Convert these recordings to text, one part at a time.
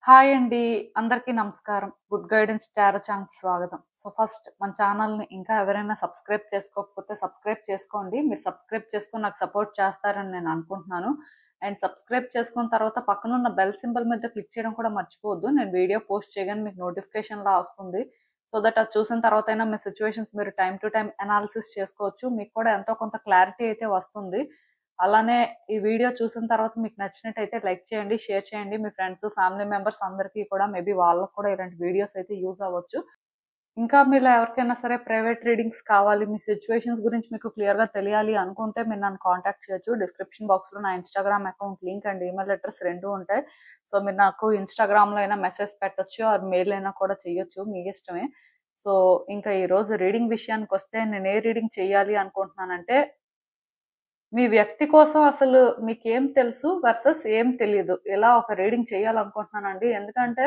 Hi అండి. అందరికీ నమస్కారం. గుడ్ గైడెన్స్ టారో ఛానల్‌కి స్వాగతం. ఫస్ట్ మన ఛానల్‌ని ఇంకా ఎవరైనా సబ్స్క్రైబ్ చేసుకోకపోతే సబ్స్క్రైబ్ చేసుకోండి. మీరు సబ్స్క్రైబ్ చేసుకొని నాకు సపోర్ట్ చేస్తారని నేను అనుకుంటున్నాను. అండ్ సబ్స్క్రైబ్ చేసుకున్న తర్వాత పక్కనున్న బెల్ సింబల్ మీద క్లిక్ చేయడం కూడా మర్చిపోవద్దు. నేను వీడియో పోస్ట్ చేయగానే మీకు నోటిఫికేషన్‌లా వస్తుంది. సో దట్ అది చూసిన తర్వాతైనా మీ సిట్యుయేషన్స్ మీరు టైమ్ టు టైమ్ అనాలిసిస్ చేసుకోవచ్చు. మీకు కూడా ఎంతో కొంత క్లారిటీ అయితే వస్తుంది. అలానే ఈ వీడియో చూసిన తర్వాత మీకు నచ్చినట్టయితే లైక్ చేయండి, షేర్ చేయండి. మీ ఫ్రెండ్స్, ఫ్యామిలీ మెంబర్స్ అందరికీ కూడా మేబీ వాళ్ళకి కూడా ఇలాంటి వీడియోస్ అయితే యూజ్ అవ్వచ్చు. ఇంకా మీలో ఎవరికైనా సరే ప్రైవేట్ రీడింగ్స్ కావాలి, మీ సిచ్యువేషన్స్ గురించి మీకు క్లియర్‌గా తెలియాలి అనుకుంటే మీరు నన్ను కాంటాక్ట్ చేయొచ్చు. డిస్క్రిప్షన్ బాక్స్‌లో నా Instagram account link and email address 2 ఉంటాయి. సో మీరు నాకు ఇన్‌స్టాగ్రామ్‌లో అయినా మెసేజ్ పెట్టొచ్చు ఆర్ మెయిల్ అయినా కూడా చేయొచ్చు. మీ ఇష్టమే. సో ఇంకా ఈరోజు రీడింగ్ విషయానికొస్తే నేను ఏ రీడింగ్ చేయాలి అనుకుంటున్నానంటే మీ వ్యక్తి కోసం అసలు మీకేం తెలుసు వర్సెస్ ఏం తెలీదు. ఇలా ఒక రీడింగ్ చేయాలనుకుంటున్నానండి. ఎందుకంటే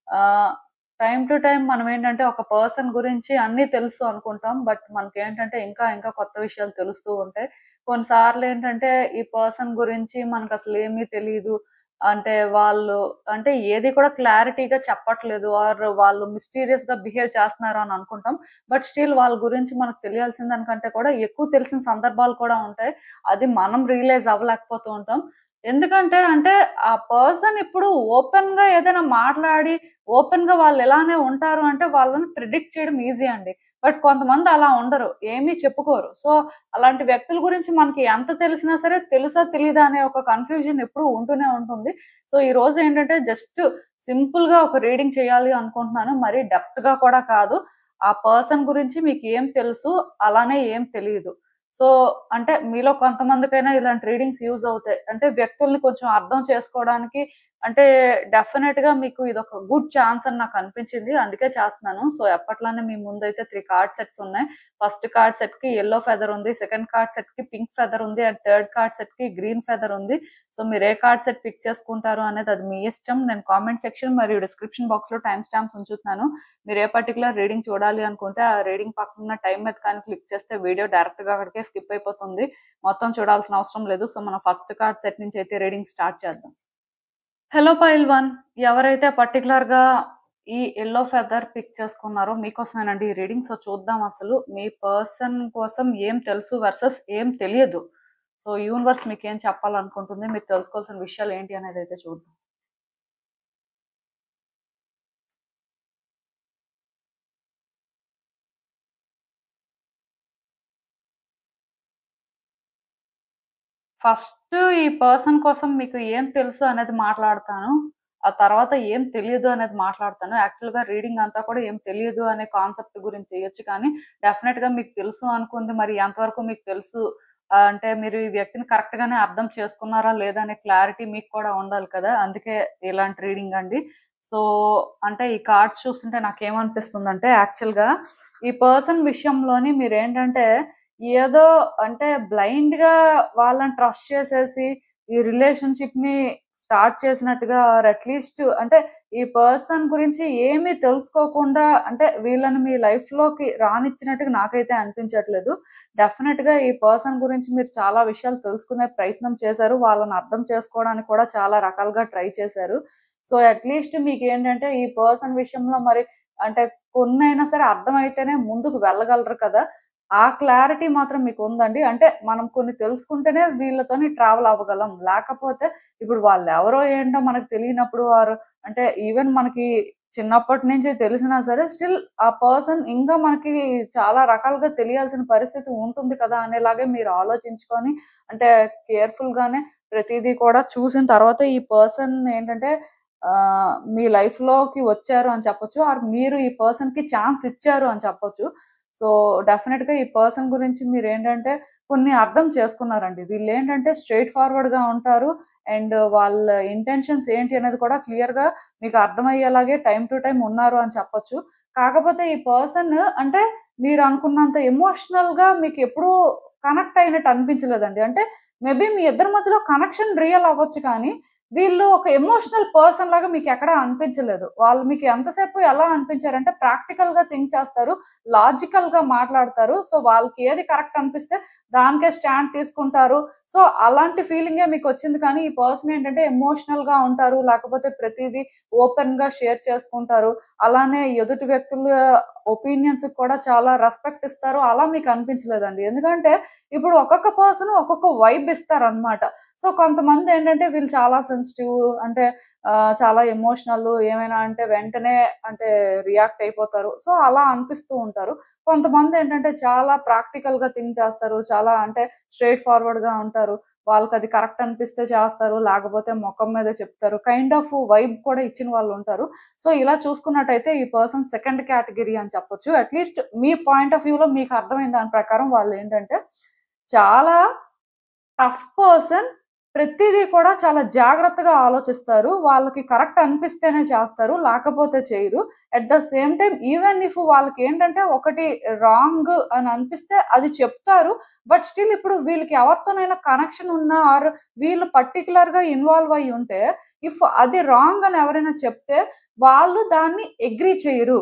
ఆహ్, టైమ్ టు టైమ్ మనమేంటంటే ఒక పర్సన్ గురించి అన్నీ తెలుసు అనుకుంటాం. బట్ మనకేంటంటే ఇంకా కొత్త విషయాలు తెలుస్తూ ఉంటాయి. కొన్నిసార్లేంటంటే ఈ పర్సన్ గురించి మనకసలు ఏమీ తెలీదు. అంటే వాళ్ళు అంటే ఏది కూడా క్లారిటీగా చెప్పట్లేదు. ఆర్ వాళ్ళు మిస్టీరియస్‌గా బిహేవ్ చేస్తున్నారు అని అనుకుంటాం. బట్ స్టిల్ వాళ్ళ గురించి మనకు తెలియాల్సిన దానికంటే కూడా ఎక్కువ తెలిసిన సందర్భాలు కూడా ఉంటాయి. అది మనం రియలైజ్ అవ్వలేకపోతూ ఉంటాం. ఎందుకంటే అంటే ఆ పర్సన్ ఇప్పుడు ఓపెన్‌గా ఏదైనా మాట్లాడి, ఓపెన్‌గా వాళ్ళు ఇలానే ఉంటారు అంటే వాళ్ళని ప్రిడిక్ట్ చేయడం ఈజీ అండి. బట్ కొంతమంది అలా ఉండరు. ఏమీ చెప్పుకోరు. సో, అలాంటి వ్యక్తుల గురించి మనకి ఎంత తెలిసినా సరే తెలుసా తెలీదా అనే ఒక కన్‌ఫ్యూజన్ ఎప్పుడూ ఉంటూనే ఉంటుంది. సో, ఈరోజు ఏంటంటే జస్ట్ సింపుల్‌గా ఒక రీడింగ్ చేయాలి అనుకుంటున్నాను. మరీ డెప్త్‌గా కూడా కాదు. ఆ పర్సన్ గురించి మీకు ఏం తెలుసు, అలానే ఏం తెలీదు. సో, అంటే మీలో కొంతమందికైనా ఇలాంటి రీడింగ్స్ యూజ్ అవుతాయి. అంటే వ్యక్తుల్ని కొంచెం అర్థం చేసుకోవడానికి అంటే డెఫినెట్‌గా మీకు ఇదొక గుడ్ ఛాన్స్ అని నాకు అనిపించింది. అందుకే చేస్తున్నాను. సో, ఎప్పట్లానే మీ ముందైతే 3 కార్డ్ సెట్స్ ఉన్నాయి. ఫస్ట్ కార్డ్ సెట్‌కి యెల్లో ఫెదర్ ఉంది. సెకండ్ కార్డ్ సెట్‌కి పింక్ ఫెదర్ ఉంది. అండ్ థర్డ్ కార్డ్ సెట్‌కి గ్రీన్ ఫెదర్ ఉంది. సో, మీరు ఏ కార్డ్ సెట్ పిక్ చేసుకుంటారు అనేది అది మీ ఇష్టం. నేను కామెంట్ సెక్షన్ మరియు డిస్క్రిప్షన్ బాక్స్‌లో టైమ్ స్టాంప్స్ ఉంచుతున్నాను. మీరు ఏ పర్టిక్యులర్ రీడింగ్ చూడాలి అనుకుంటే ఆ రీడింగ్ పక్కనున్న టైమ్ మీద కానీ క్లిక్ చేస్తే వీడియో డైరెక్ట్‌గా అక్కడికే స్కిప్ అయిపోతుంది. మొత్తం చూడాల్సిన అవసరం లేదు. సో, మనం ఫస్ట్ కార్డ్ సెట్ నుంచి అయితే రీడింగ్ స్టార్ట్ చేద్దాం. హలో పైల్ 1 ఎవరైతే పర్టిక్యులర్‌గా ఈ యెల్లో ఫెదర్ పిక్ చేసుకున్నారో మీకోసమేనండి ఈ రీడింగ్. సో, చూద్దాం అసలు మీ పర్సన్ కోసం ఏం తెలుసు వర్సెస్ ఏం తెలియదు. సో, యూనివర్స్ మీకేం చెప్పాలనుకుంటుంది, మీరు తెలుసుకోవాల్సిన విషయాలు ఏంటి అనేదైతే చూద్దాం. ఫస్ట్ ఈ పర్సన్ కోసం మీకు ఏం తెలుసు అనేది మాట్లాడతాను. ఆ తర్వాత ఏం తెలీదు అనేది మాట్లాడతాను. యాక్చువల్‌గా రీడింగ్ అంతా కూడా ఏం తెలీదు అనే కాన్సెప్ట్ గురించి చేయొచ్చు కానీ, డెఫినిట్‌గా మీకు తెలుసు అనుకుంది మరి ఎంతవరకు మీకు తెలుసు అంటే మీరు ఈ వ్యక్తిని కరెక్ట్‌గానే అర్థం చేసుకున్నారా లేదా అనే క్లారిటీ మీకు కూడా ఉండాలి కదా! అందుకే ఇలాంటి రీడింగ్ అండి. సో, అంటే ఈ కార్డ్స్ చూస్తుంటే నాకేమనిపిస్తుందంటే యాక్చువల్‌గా ఈ పర్సన్ విషయంలోని మీరేంటంటే ఏదో అంటే బ్లైండ్‌గా వాళ్ళని ట్రస్ట్ చేసేసి, ఈ రిలేషన్‌షిప్‌ని స్టార్ట్ చేసినట్టుగా ఆర్ అట్‌లీస్ట్ అంటే ఈ పర్సన్ గురించి ఏమీ తెలుసుకోకుండా అంటే వీళ్ళని మీ లైఫ్‌లోకి రానిచ్చినట్టుగా నాకైతే అనిపించట్లేదు. డెఫినిట్‌గా ఈ పర్సన్ గురించి మీరు చాలా విషయాలు తెలుసుకునే ప్రయత్నం చేశారు. వాళ్ళని అర్థం చేసుకోవడానికి కూడా చాలా రకాలుగా ట్రై చేశారు. సో, అట్‌లీస్ట్ మీకేంటంటే ఈ పర్సన్ విషయంలో మరి అంటే కొన్నైనా సరే అర్థమైతేనే ముందుకు వెళ్ళగలరు కదా! ఆ క్లారిటీ మాత్రం మీకుందండి. అంటే మనం కొన్ని తెలుసుకుంటేనే వీళ్ళతోని ట్రావెల్ అవ్వగలం. లేకపోతే ఇప్పుడు వాళ్ళెవరో ఏంటో మనకు తెలియనప్పుడు ఆర్ అంటే ఈవెన్ మనకి చిన్నప్పటి నుంచి తెలిసినా సరే స్టిల్ ఆ పర్సన్ ఇంకా మనకి చాలా రకాలుగా తెలియాల్సిన పరిస్థితి ఉంటుంది కదా! అనేలాగే మీరు ఆలోచించుకొని అంటే కేర్‌ఫుల్‌గానే ప్రతీదీ కూడా చూసిన తర్వాత ఈ పర్సన్ ఏంటంటే మీ లైఫ్‌లోకి వచ్చారు అని చెప్పొచ్చు. ఆర్ మీరు ఈ పర్సన్‌కి ఛాన్స్ ఇచ్చారు అని చెప్పొచ్చు. సో, డెఫినిట్‌గా ఈ పర్సన్ గురించి మీరేంటంటే కొన్ని అర్థం చేసుకున్నారండి. వీళ్ళేంటంటే స్ట్రెయిట్ ఫార్వర్డ్‌గా ఉంటారు. అండ్ వాళ్ళ ఇంటెన్షన్స్ ఏంటి అనేది కూడా క్లియర్‌గా మీకు అర్థమయ్యేలాగే టైమ్ టు టైమ్ ఉన్నారు అని చెప్పొచ్చు. కాకపోతే ఈ పర్సన్ అంటే మీరనుకున్నంత ఎమోషనల్‌గా మీకెప్పుడూ కనెక్ట్ అయినట్టు అనిపించలేదండి. అంటే మేబీ మీ ఇద్దరి మధ్యలో కనెక్షన్ రియల్ అవ్వచ్చు కానీ, వీళ్ళు ఒక ఎమోషనల్ పర్సన్ లాగా మీకు ఎక్కడ అనిపించలేదు. వాళ్ళు మీకు ఎంతసేపు ఎలా అనిపించారంటే ప్రాక్టికల్ గా థింక్ చేస్తారు, లాజికల్ గా మాట్లాడతారు. సో వాళ్ళకి ఏది కరెక్ట్ అనిపిస్తే దానికే స్టాండ్ తీసుకుంటారు. సో అలాంటి ఫీలింగే మీకు వచ్చింది. కానీ ఈ పర్సన్ ఏంటంటే ఎమోషనల్ గా ఉంటారు, లేకపోతే ప్రతిదీ ఓపెన్ గా షేర్ చేసుకుంటారు. అలానే ఎదుటి వ్యక్తుల ఒపీనియన్స్ కూడా చాలా రెస్పెక్ట్ ఇస్తారు. అలా మీకు అనిపించలేదండి. ఎందుకంటే ఇప్పుడు ఒక్కొక్క పర్సన్ ఒక్కొక్క వైబ్ ఇస్తారనమాట. సో కొంతమంది ఏంటంటే వీళ్ళు చాలా సెన్సిటివ్, అంటే చాలా ఎమోషనల్, ఏమైనా అంటే వెంటనే అంటే రియాక్ట్ అయిపోతారు. సో అలా అనిపిస్తూ ఉంటారు. కొంతమంది ఏంటంటే చాలా ప్రాక్టికల్ గా థింక్ చేస్తారు, చాలా అంటే స్ట్రైట్ ఫార్వర్డ్ గా ఉంటారు. వాళ్ళకి అది కరెక్ట్ అనిపిస్తే చేస్తారు, లేకపోతే మొఖం మీద చెప్తారు. కైండ్ ఆఫ్ వైబ్ కూడా ఇచ్చిన వాళ్ళు ఉంటారు. సో ఇలా చూసుకున్నట్టయితే ఈ పర్సన్ సెకండ్ కేటగిరీ అని చెప్పొచ్చు. అట్లీస్ట్ మీ పాయింట్ ఆఫ్ వ్యూలో మీకు అర్థమైన దాని ప్రకారం వాళ్ళు ఏంటంటే చాలా టఫ్ పర్సన్. ప్రతిదీ కూడా చాలా జాగ్రత్తగా ఆలోచిస్తారు. వాళ్ళకి కరెక్ట్ అనిపిస్తేనే చేస్తారు, లేకపోతే చేయరు. At the same time even if వాళ్ళకి ఏంటంటే ఒకటి రాంగ్ అని అనిపిస్తే అది చెప్తారు. బట్ స్టిల్ ఇప్పుడు వీళ్ళకి ఎవరితోనైనా కనెక్షన్ ఉన్నా ఆర్ వీళ్ళు పర్టికులర్ గా ఇన్వాల్వ్ అయ్యి ఉంటే, ఇఫ్ అది రాంగ్ అని ఎవరైనా చెప్తే వాళ్ళు దాన్ని అగ్రీ చేయరు.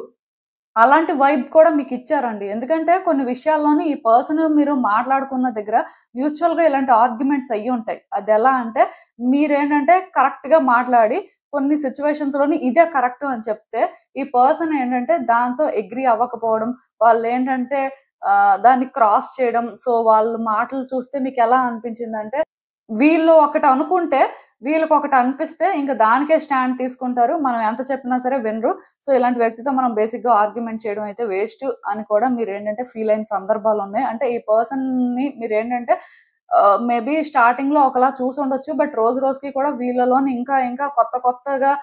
అలాంటి వైబ్ కూడా మీకిచ్చారండి. ఎందుకంటే కొన్ని విషయాల్లోని ఈ పర్సన్ మీరు మాట్లాడుకున్న దగ్గర మ్యూచువల్‌గా ఇలాంటి ఆర్గ్యుమెంట్స్ అయ్యుంటాయి. అదెలా అంటే మీరేంటంటే కరెక్ట్‌గా మాట్లాడి కొన్ని సిట్యుయేషన్స్‌లోని ఇదే కరెక్ట్ అని చెప్తే, ఈ పర్సన్ ఏంటంటే దాంతో అగ్రీ అవ్వకపోవడం, వాళ్ళేంటంటే దాన్ని క్రాస్ చేయడం. సో వాళ్ళ మాటలు చూస్తే మీకెలా అనిపించిందంటే వీళ్ళు ఒకటి అనుకుంటే, వీళ్ళకొకటి అనిపిస్తే ఇంక దానికే స్టాండ్ తీసుకుంటారు. మనం ఎంత చెప్పినా సరే వినరు. సో, ఇలాంటి వ్యక్తితో మనం బేసిక్‌గా ఆర్గ్యుమెంట్ చేయడం అయితే వేస్ట్ అని కూడా మీరేంటంటే ఫీల్ అయిన సందర్భాలున్నాయి. అంటే ఈ పర్సన్‌ని మీరేంటంటే మేబీ స్టార్టింగ్‌లో ఒకలా చూసుండొచ్చు. బట్ రోజు రోజుకి కూడా వీళ్ళలోని ఇంకా ఇంకా కొత్త కొత్తగా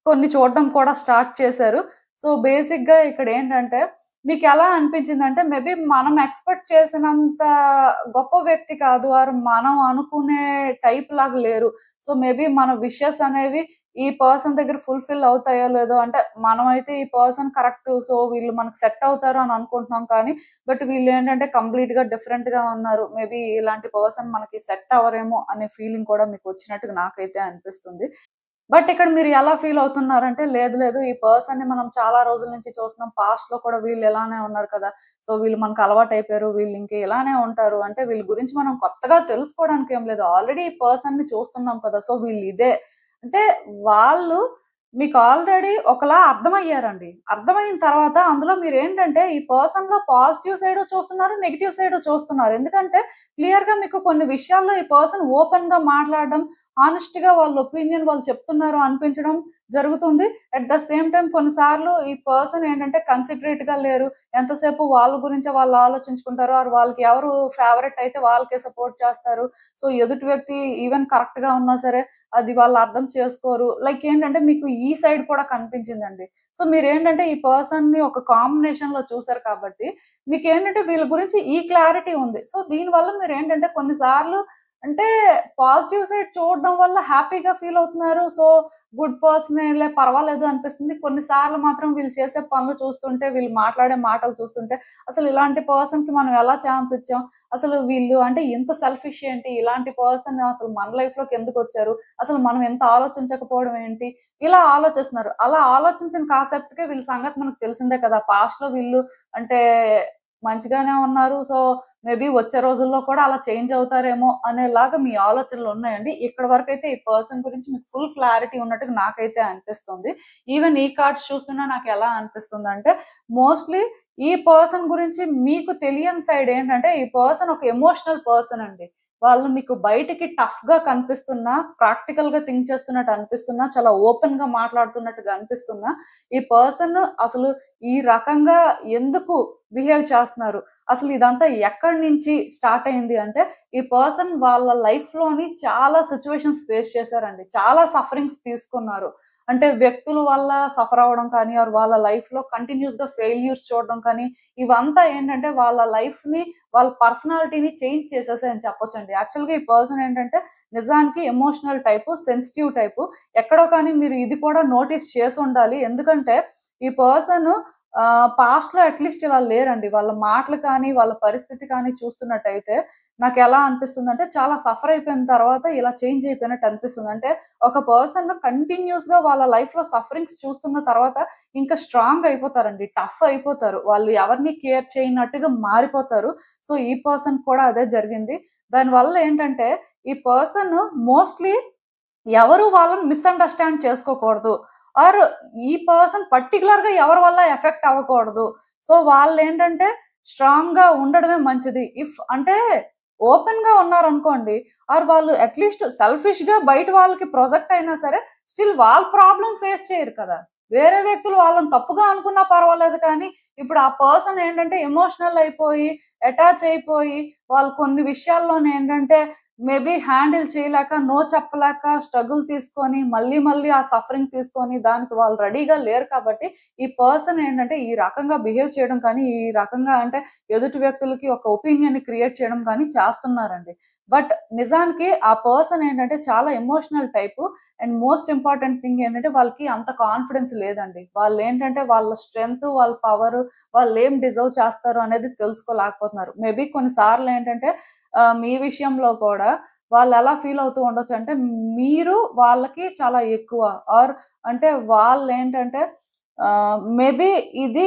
కొన్ని చూడడం కూడా స్టార్ట్ చేశారు. సో, బేసిక్‌గా ఇక్కడేంటంటే మీకెలా అనిపించిందంటే మేబీ మనం ఎక్స్‌పెక్ట్ చేసినంత గొప్ప వ్యక్తి కాదు. ఆర్ మనం అనుకునే టైప్ లాగా లేరు. సో, మేబీ మన విషెస్ అనేవి ఈ పర్సన్ దగ్గర ఫుల్‌ఫిల్ అవుతాయో లేదో, అంటే మనమైతే ఈ పర్సన్ కరెక్ట్. సో, వీళ్ళు మనకు సెట్ అవుతారు అని అనుకుంటున్నాం కానీ, బట్ వీళ్ళేంటంటే కంప్లీట్‌గా డిఫరెంట్‌గా ఉన్నారు. మేబీ ఇలాంటి పర్సన్ మనకి సెట్ అవ్వరేమో అనే ఫీలింగ్ కూడా మీకొచ్చినట్టుగా నాకైతే అనిపిస్తుంది. బట్ ఇక్కడ మీరు ఎలా ఫీల్ అవుతున్నారంటే, లేదు లేదు ఈ పర్సన్‌ని మనం చాలా రోజుల నుంచి చూస్తున్నాం. పాస్ట్‌లో కూడా వీళ్ళు ఇలానే ఉన్నారు కదా! సో, వీళ్ళు మనకు అలవాటయిపోయారు. వీళ్ళు ఇంక ఇలానే ఉంటారు. అంటే వీళ్ళ గురించి మనం కొత్తగా తెలుసుకోవడానికి ఏం లేదు. ఆల్రెడీ ఈ పర్సన్‌ని చూస్తున్నాం కదా! సో, వీళ్ళు ఇదే. అంటే వాళ్ళు మీకు ఆల్రెడీ ఒకలా అర్థమయ్యారండి. అర్థమైన తర్వాత అందులో మీరేంటంటే ఈ పర్సన్‌లో పాజిటివ్ సైడు చూస్తున్నారు, నెగెటివ్ సైడు చూస్తున్నారు. ఎందుకంటే క్లియర్‌గా మీకు కొన్ని విషయాల్లో ఈ పర్సన్ ఓపెన్‌గా మాట్లాడడం, హానెస్ట్‌గా వాళ్ళ ఒపీనియన్ వాళ్ళు చెప్తున్నారు అనిపించడం జరుగుతుంది. అట్ ద సేమ్ టైమ్ కొన్నిసార్లు ఈ పర్సన్ ఏంటంటే కన్సిడరేట్‌గా లేరు. ఎంతసేపు వాళ్ళ గురించే వాళ్ళు ఆలోచించుకుంటారు. ఆర్ వాళ్ళకి ఎవరు ఫేవరెట్ అయితే వాళ్ళకే సపోర్ట్ చేస్తారు. సో, ఎదుటి వ్యక్తి ఈవెన్ కరెక్ట్‌గా ఉన్నా సరే అది వాళ్ళు అర్థం చేసుకోరు. లైక్ ఏంటంటే మీకు ఈ సైడ్ కూడా కనిపించిందండి. సో, మీరేంటంటే ఈ పర్సన్‌ని ఒక కాంబినేషన్‌లో చూసారు కాబట్టి మీకేంటంటే వీళ్ళ గురించి ఈ క్లారిటీ ఉంది. సో, దీనివల్ల మీరేంటంటే కొన్ని సార్లు అంటే పాజిటివ్ సైడ్ చూడడం వల్ల హ్యాపీగా ఫీల్ అవుతున్నారు. సో, గుడ్ పర్సనేలే పర్వాలేదు అనిపిస్తుంది. కొన్ని సార్లు మాత్రం వీళ్ళు చేసే పనులు చూస్తుంటే, వీళ్ళు మాట్లాడే మాటలు చూస్తుంటే, అసలు ఇలాంటి పర్సన్‌కి మనం ఎలా ఛాన్స్ ఇచ్చాం? అసలు వీళ్ళు అంటే ఇంత సెల్ఫిష్ ఏంటి? ఇలాంటి పర్సన్ అసలు మన లైఫ్‌లోకి ఎందుకొచ్చారు? అసలు మనం ఎంత ఆలోచించకపోవడం ఏంటి? ఇలా ఆలోచిస్తున్నారు. అలా ఆలోచించిన కాసేపటికే వీళ్ళ సంగతి మనకు తెలిసిందే కదా! పాస్ట్‌లో వీళ్ళు అంటే మంచిగానే ఉన్నారు. సో, మేబీ వచ్చే రోజుల్లో కూడా అలా చేంజ్ అవుతారేమో అనేలాగా మీ ఆలోచనలున్నాయండి. ఇక్కడి వరకైతే ఈ పర్సన్ గురించి మీకు ఫుల్ క్లారిటీ ఉన్నట్టుగా నాకైతే అనిపిస్తుంది. ఈవెన్ ఈ కార్డ్స్ చూస్తున్నా నాకెలా అనిపిస్తుందంటే, మోస్ట్‌లీ ఈ పర్సన్ గురించి మీకు తెలియని సైడ్ ఏంటంటే, ఈ పర్సన్ ఒక ఎమోషనల్ పర్సన్ అండి. వాళ్ళు మీకు బయటికి టఫ్‌గా కనిపిస్తున్నా, ప్రాక్టికల్‌గా థింక్ చేస్తున్నట్టు అనిపిస్తున్నా, చాలా ఓపెన్‌గా మాట్లాడుతున్నట్టుగా అనిపిస్తున్నా, ఈ పర్సన్ అసలు ఈ రకంగా ఎందుకు బిహేవ్ చేస్తున్నారు? అసలు ఇదంతా ఎక్కడి నుంచి స్టార్ట్ అయింది అంటే, ఈ పర్సన్ వాళ్ళ లైఫ్‌లోని చాలా సిట్యుయేషన్స్ ఫేస్ చేశారండి. చాలా సఫరింగ్స్ తీసుకున్నారు. అంటే వ్యక్తుల వల్ల సఫర్ అవ్వడం కానీ, ఆర్ వాళ్ళ లైఫ్‌లో కంటిన్యూయస్‌గా ఫెయిల్యూర్స్ చూడడం కానీ, ఇవంతా ఏంటంటే వాళ్ళ లైఫ్‌ని, వాళ్ళ పర్సనాలిటీని చేంజ్ చేసేసాయని చెప్పొచ్చండి. యాక్చువల్‌గా ఈ పర్సన్ ఏంటంటే నిజానికి ఎమోషనల్ టైపు, సెన్సిటివ్ టైపు. ఎక్కడో కానీ మీరు ఇది కూడా నోటీస్ చేసుండాలి. ఎందుకంటే ఈ పర్సన్ పాస్ట్ లో అట్లీస్ట్ ఇలా లేరండి. వాళ్ళ మాటలు కానీ వాళ్ళ పరిస్థితి కానీ చూస్తున్నట్టయితే నాకు ఎలా అనిపిస్తుంది అంటే చాలా సఫర్ అయిపోయిన తర్వాత ఇలా చేంజ్ అయిపోయినట్టు అనిపిస్తుంది. అంటే ఒక పర్సన్ కంటిన్యూస్ గా వాళ్ళ లైఫ్ లో సఫరింగ్స్ చూస్తున్న తర్వాత ఇంకా స్ట్రాంగ్ అయిపోతారండి, టఫ్ అయిపోతారు, వాళ్ళు ఎవరిని కేర్ చేయనట్టుగా మారిపోతారు. సో ఈ పర్సన్ కూడా అదే జరిగింది. దానివల్ల ఏంటంటే ఈ పర్సన్ మోస్ట్లీ ఎవరు వాళ్ళని మిస్అండర్స్టాండ్ చేసుకోకూడదు, ఆర్ ఈ పర్సన్ పర్టికులర్ గా ఎవరి వల్ల ఎఫెక్ట్ అవ్వకూడదు. సో వాళ్ళు ఏంటంటే స్ట్రాంగ్ గా ఉండడమే మంచిది. ఇఫ్ అంటే ఓపెన్ గా ఉన్నారనుకోండి, ఆర్ వాళ్ళు అట్లీస్ట్ సెల్ఫిష్ గా బయట వాళ్ళకి ప్రొజెక్ట్ అయినా సరే స్టిల్ వాళ్ళ ప్రాబ్లం ఫేస్ చేయరు కదా. వేరే వ్యక్తులు వాళ్ళని తప్పుగా అనుకున్నా పర్వాలేదు, కానీ ఇప్పుడు ఆ పర్సన్ ఏంటంటే ఎమోషనల్ అయిపోయి అటాచ్ అయిపోయి వాళ్ళు కొన్ని విషయాల్లోనే ఏంటంటే మేబీ హ్యాండిల్ చేయలేక, నో చెప్పలేక స్ట్రగుల్ తీసుకొని మళ్ళీ మళ్ళీ ఆ సఫరింగ్ తీసుకొని దానికి వాళ్ళు రెడీగా లేరు. కాబట్టి ఈ పర్సన్ ఏంటంటే ఈ రకంగా బిహేవ్ చేయడం కానీ, ఈ రకంగా అంటే ఎదుటి వ్యక్తులకి ఒక ఒపీనియన్ క్రియేట్ చేయడం కానీ చేస్తున్నారండి. బట్ నిజానికి ఆ పర్సన్ ఏంటంటే చాలా emotional type. And most important thing ఏంటంటే వాళ్ళకి అంత కాన్ఫిడెన్స్ లేదండి. వాళ్ళు ఏంటంటే వాళ్ళ స్ట్రెంగ్త్, వాళ్ళ పవర్, వాళ్ళు ఏం డిజర్వ్ చేస్తారు అనేది తెలుసుకోలేకపోతున్నారు. మేబీ కొన్నిసార్లు ఏంటంటే మీ విషయంలో కూడా వాళ్ళు ఎలా ఫీల్ అవుతూ ఉండొచ్చు అంటే మీరు వాళ్ళకి చాలా ఎక్కువ, ఆర్ అంటే వాళ్ళు ఏంటంటే మేబీ ఇది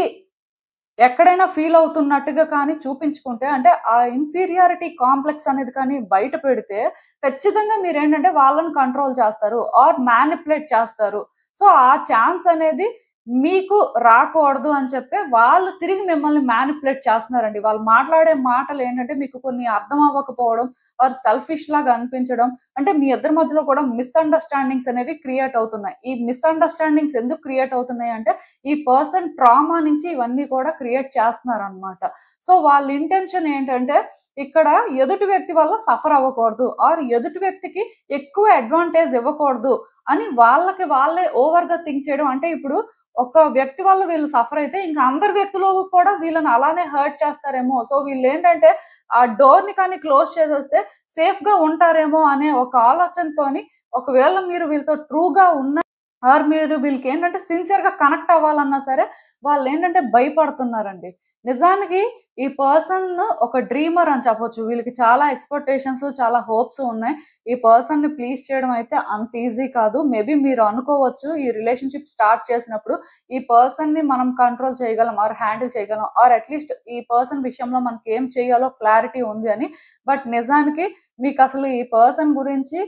ఎక్కడైనా ఫీల్ అవుతున్నట్టుగా కానీ చూపించుకుంటే, అంటే ఆ ఇన్ఫీరియారిటీ కాంప్లెక్స్ అనేది కానీ బయట పెడితే ఖచ్చితంగా మీరేంటంటే వాళ్ళని కంట్రోల్ చేస్తారు ఆర్ మ్యానిపులేట్ చేస్తారు. సో ఆ ఛాన్స్ అనేది మీకు రాకూడదు అని చెప్పి వాళ్ళు తిరిగి మిమ్మల్ని మ్యానిపులేట్ చేస్తున్నారండి. వాళ్ళు మాట్లాడే మాటలు ఏంటంటే మీకు కొన్ని అర్థం అవ్వకపోవడం ఆర్ సెల్ఫిష్ లాగా అనిపించడం, అంటే మీ ఇద్దరి మధ్యలో కూడా మిస్అండర్స్టాండింగ్స్ అనేవి క్రియేట్ అవుతున్నాయి. ఈ మిస్అండర్స్టాండింగ్స్ ఎందుకు క్రియేట్ అవుతున్నాయి అంటే ఈ పర్సన్ ట్రామా నుంచి ఇవన్నీ కూడా క్రియేట్ చేస్తున్నారు అనమాట. సో వాళ్ళ ఇంటెన్షన్ ఏంటంటే ఇక్కడ ఎదుటి వ్యక్తి వల్ల సఫర్ అవ్వకూడదు ఆర్ ఎదుటి వ్యక్తికి ఎక్కువ అడ్వాంటేజ్ ఇవ్వకూడదు అని వాళ్ళకి వాళ్ళే ఓవర్ గా థింక్ చేయడం. అంటే ఇప్పుడు ఒక వ్యక్తి వల్ల వీళ్ళు సఫర్ అయితే ఇంకా అందరి వ్యక్తులు కూడా వీళ్ళని అలానే హర్ట్ చేస్తారేమో, సో వీళ్ళు ఏంటంటే ఆ డోర్ ని కానీ క్లోజ్ చేసేస్తే సేఫ్ గా ఉంటారేమో అనే ఒక ఆలోచనతోని, ఒకవేళ మీరు వీళ్ళతో ట్రూగా ఉన్న ఆర్ మీరు వీళ్ళకి ఏంటంటే సిన్సియర్ గా కనెక్ట్ అవ్వాలన్నా సరే వాళ్ళు ఏంటంటే భయపడుతున్నారండి. నిజానికి ఈ పర్సన్ ఒక డ్రీమర్ అని చెప్పొచ్చు. వీళ్ళకి చాలా ఎక్స్పెక్టేషన్స్, చాలా హోప్స్ ఉన్నాయి. ఈ పర్సన్ ని ప్లీజ్ చేయడం అయితే అంత ఈజీ కాదు. మేబీ మీరు అనుకోవచ్చు ఈ రిలేషన్షిప్ స్టార్ట్ చేసినప్పుడు ఈ పర్సన్ ని మనం కంట్రోల్ చేయగలం ఆర్ హ్యాండిల్ చేయగలం ఆర్ అట్లీస్ట్ ఈ పర్సన్ విషయంలో మనకి ఏం చేయాలో క్లారిటీ ఉంది అని. బట్ నిజానికి మీకు అసలు ఈ పర్సన్ గురించి